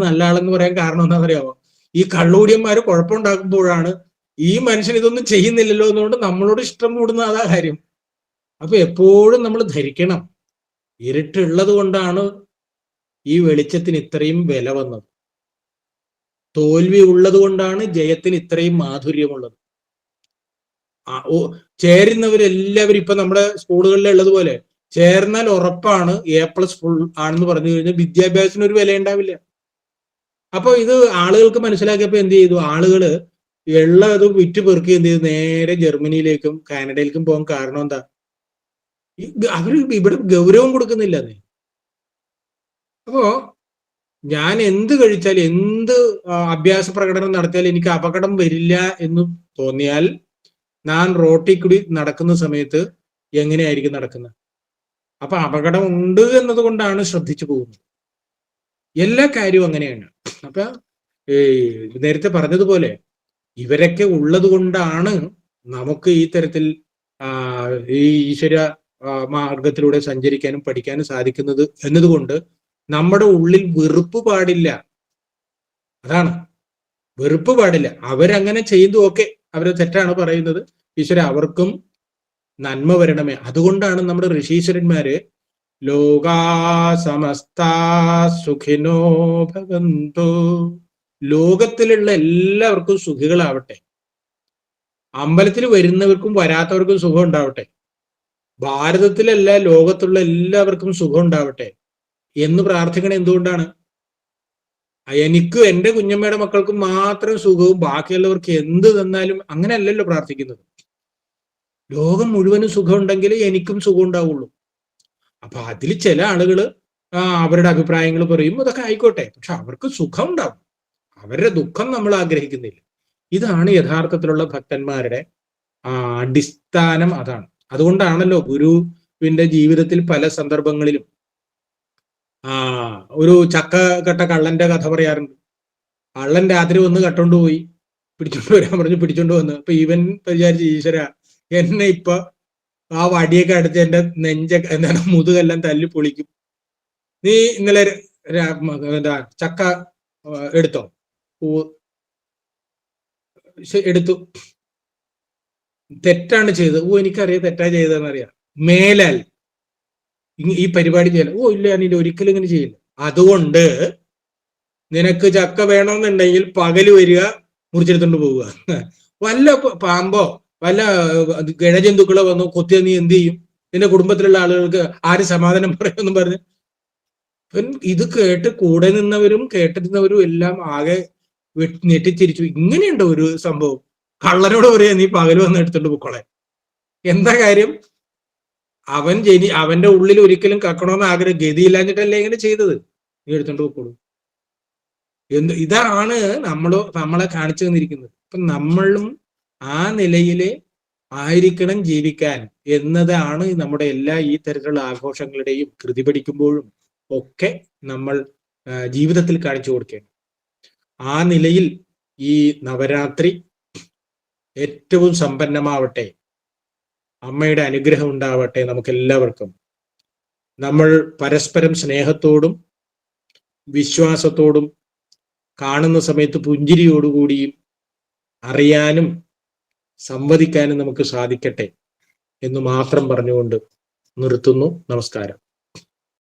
നല്ല ആളെന്ന് പറയാൻ കാരണം എന്താണെന്നറിയാമോ? ഈ കള്ളുകുടിയന്മാര് കുഴപ്പമുണ്ടാക്കുമ്പോഴാണ് ഈ മനുഷ്യൻ ഇതൊന്നും ചെയ്യുന്നില്ലല്ലോ എന്നുകൊണ്ട് നമ്മളോട് ഇഷ്ടം കൂടുന്ന അതാ കാര്യം. അപ്പൊ എപ്പോഴും നമ്മൾ ധരിക്കണം, ഇരുട്ടുള്ളത് കൊണ്ടാണ് ഈ വെളിച്ചത്തിന് ഇത്രയും വില വന്നത്. തോൽവി ഉള്ളത് കൊണ്ടാണ് ജയത്തിന് ഇത്രയും മാധുര്യമുള്ളത്. ചേരുന്നവരെല്ലാവരും ഇപ്പൊ നമ്മുടെ സ്കൂളുകളിൽ ഉള്ളതുപോലെ ചേർന്നാൽ ഉറപ്പാണ് A+ ഫുൾ ആണെന്ന് പറഞ്ഞു കഴിഞ്ഞാൽ വിദ്യാഭ്യാസത്തിന് ഒരു വില ഉണ്ടാവില്ല. അപ്പൊ ഇത് ആളുകൾക്ക് മനസ്സിലാക്കിയപ്പോ എന്ത് ചെയ്തു? ആളുകള് ഉള്ളത് വിറ്റ് പെറുക്കി എന്ത് ചെയ്തു? നേരെ ജർമ്മനിയിലേക്കും കാനഡയിലേക്കും പോകാൻ കാരണം എന്താ? അവര് ഇവിടെ ഗൗരവം കൊടുക്കുന്നില്ല. അപ്പോ ഞാൻ എന്ത് കഴിച്ചാൽ എന്ത് അഭ്യാസ പ്രകടനം നടത്തിയാൽ എനിക്ക് അപകടം വരില്ല എന്ന് തോന്നിയാൽ ഞാൻ റോട്ടിൽ കൂടി നടക്കുന്ന സമയത്ത് എങ്ങനെയായിരിക്കും നടക്കുന്നത്? അപ്പൊ അപകടം ഉണ്ട് എന്നതുകൊണ്ടാണ് ശ്രദ്ധിച്ചു പോകുന്നത്. എല്ലാ കാര്യവും അങ്ങനെയാണ്. അപ്പൊ നേരത്തെ പറഞ്ഞതുപോലെ ഇവരൊക്കെ ഉള്ളത് കൊണ്ടാണ് നമുക്ക് ഈ തരത്തിൽ ഈ ഈശ്വര മാർഗത്തിലൂടെ സഞ്ചരിക്കാനും പഠിക്കാനും സാധിക്കുന്നത് എന്നതുകൊണ്ട് നമ്മുടെ ഉള്ളിൽ വെറുപ്പ് പാടില്ല. അതാണ്, വെറുപ്പ് പാടില്ല. അവരങ്ങനെ ചെയ്തു, ഓക്കെ, അവര് തെറ്റാണ് പറയുന്നത്, ഈശ്വര അവർക്കും നന്മ വരണമേ. അതുകൊണ്ടാണ് നമ്മുടെ ഋഷീശ്വരന്മാര് ലോകാ സമസ്താ സുഖിനോ ഭവന്തു, ലോകത്തിലുള്ള എല്ലാവർക്കും സുഖികളാവട്ടെ, അമ്പലത്തിൽ വരുന്നവർക്കും വരാത്തവർക്കും സുഖം ഉണ്ടാവട്ടെ, ഭാരതത്തിലല്ല ലോകത്തുള്ള എല്ലാവർക്കും സുഖം ഉണ്ടാവട്ടെ എന്ന് പ്രാർത്ഥിക്കണത് എന്തുകൊണ്ടാണ്? എനിക്കും എൻ്റെ കുഞ്ഞമ്മയുടെ മക്കൾക്കും മാത്രം സുഖവും ബാക്കിയുള്ളവർക്ക് എന്ത് തന്നാലും അങ്ങനെയല്ലല്ലോ പ്രാർത്ഥിക്കുന്നത്. ലോകം മുഴുവനും സുഖം ഉണ്ടെങ്കിൽ എനിക്കും സുഖം ഉണ്ടാവുള്ളൂ. അപ്പൊ അതിൽ ചില ആളുകൾ അവരുടെ അഭിപ്രായങ്ങൾ പറയും, അതൊക്കെ ആയിക്കോട്ടെ, പക്ഷെ അവർക്ക് സുഖം ഉണ്ടാവും, അവരുടെ ദുഃഖം നമ്മൾ ആഗ്രഹിക്കുന്നില്ല. ഇതാണ് യഥാർത്ഥത്തിലുള്ള ഭക്തന്മാരുടെ അടിസ്ഥാനം അതാണ്. അതുകൊണ്ടാണല്ലോ ഗുരുവിന്റെ ജീവിതത്തിൽ പല സന്ദർഭങ്ങളിലും ഒരു ചക്ക കെട്ട കള്ളന്റെ കഥ പറയാറുണ്ട്. കള്ളൻ രാത്രി വന്ന് കട്ടോണ്ട് പോയി, പിടിച്ചോണ്ട് വരാൻ പറഞ്ഞു, പിടിച്ചോണ്ട് വന്ന്. അപ്പൊ ഇവൻ വിചാരിച്ചു, ഈശ്വര എന്നെ ഇപ്പൊ ആ വടിയൊക്കെ അടിച്ച് എന്റെ എന്താണ് മുതുകെല്ലാം തല്ലി പൊളിക്കും. നീ ഇന്നലെ എന്താ ചക്ക എടുത്തോ? എടുത്തു. തെറ്റാണ് ചെയ്തത്. എനിക്കറിയാം തെറ്റാ ചെയ്തതെന്നറിയാം. മേലാൽ ഈ പരിപാടി ചെയ്യല. ഇല്ല, ഞാനില്ല, ഒരിക്കലും ഇങ്ങനെ ചെയ്യില്ല. അതുകൊണ്ട് നിനക്ക് ചക്ക വേണമെന്നുണ്ടെങ്കിൽ പകല് വരിക, മുറിച്ചെടുത്തോണ്ട് പോവുക. വല്ല പാമ്പോ വല്ല ഗഴജന്തുക്കളോ വന്നു കൊത്തിയ നീ എന്ത് ചെയ്യും? നിന്റെ കുടുംബത്തിലുള്ള ആളുകൾക്ക് ആര് സമാധാനം പറയുമെന്നും പറഞ്ഞ് ഇത് കേട്ട് കൂടെ നിന്നവരും കേട്ടിരുന്നവരും എല്ലാം ആകെ ഞെട്ടിച്ചിരിച്ചു. ഇങ്ങനെയുണ്ടോ ഒരു സംഭവം? കള്ളനോട് പറയാ നീ പകല് വന്ന് എടുത്തോണ്ട് പൊക്കോളെ. എന്താ കാര്യം? അവന്റെ ഉള്ളിൽ ഒരിക്കലും കക്കണമെന്ന് ആഗ്രഹം, ഗതിയില്ലാഞ്ഞിട്ടല്ലേ ഇങ്ങനെ ചെയ്തത്. നീ എടുത്തോണ്ട് പൊക്കോളൂ. ഇതാണ് നമ്മളെ കാണിച്ചു തന്നിരിക്കുന്നത്. അപ്പൊ നമ്മളും ആ നിലയില് ആയിരിക്കണം ജീവിക്കാൻ എന്നതാണ് നമ്മുടെ എല്ലാ ഈ തരത്തിലുള്ള ആഘോഷങ്ങളുടെയും കൃതി പഠിക്കുമ്പോഴും ഒക്കെ നമ്മൾ ജീവിതത്തിൽ കാണിച്ചു കൊടുക്കേണ്ടത്. ആ നിലയിൽ ഈ നവരാത്രി ഏറ്റവും സമ്പന്നമാവട്ടെ, അമ്മയുടെ അനുഗ്രഹം ഉണ്ടാവട്ടെ നമുക്ക് എല്ലാവർക്കും. നമ്മൾ പരസ്പരം സ്നേഹത്തോടും വിശ്വാസത്തോടും കാണുന്ന സമയത്ത് പുഞ്ചിരിയോടുകൂടിയും അറിയാനും സംവദിക്കാനും നമുക്ക് സാധിക്കട്ടെ എന്ന് മാത്രം പറഞ്ഞുകൊണ്ട് നിർത്തുന്നു. നമസ്കാരം.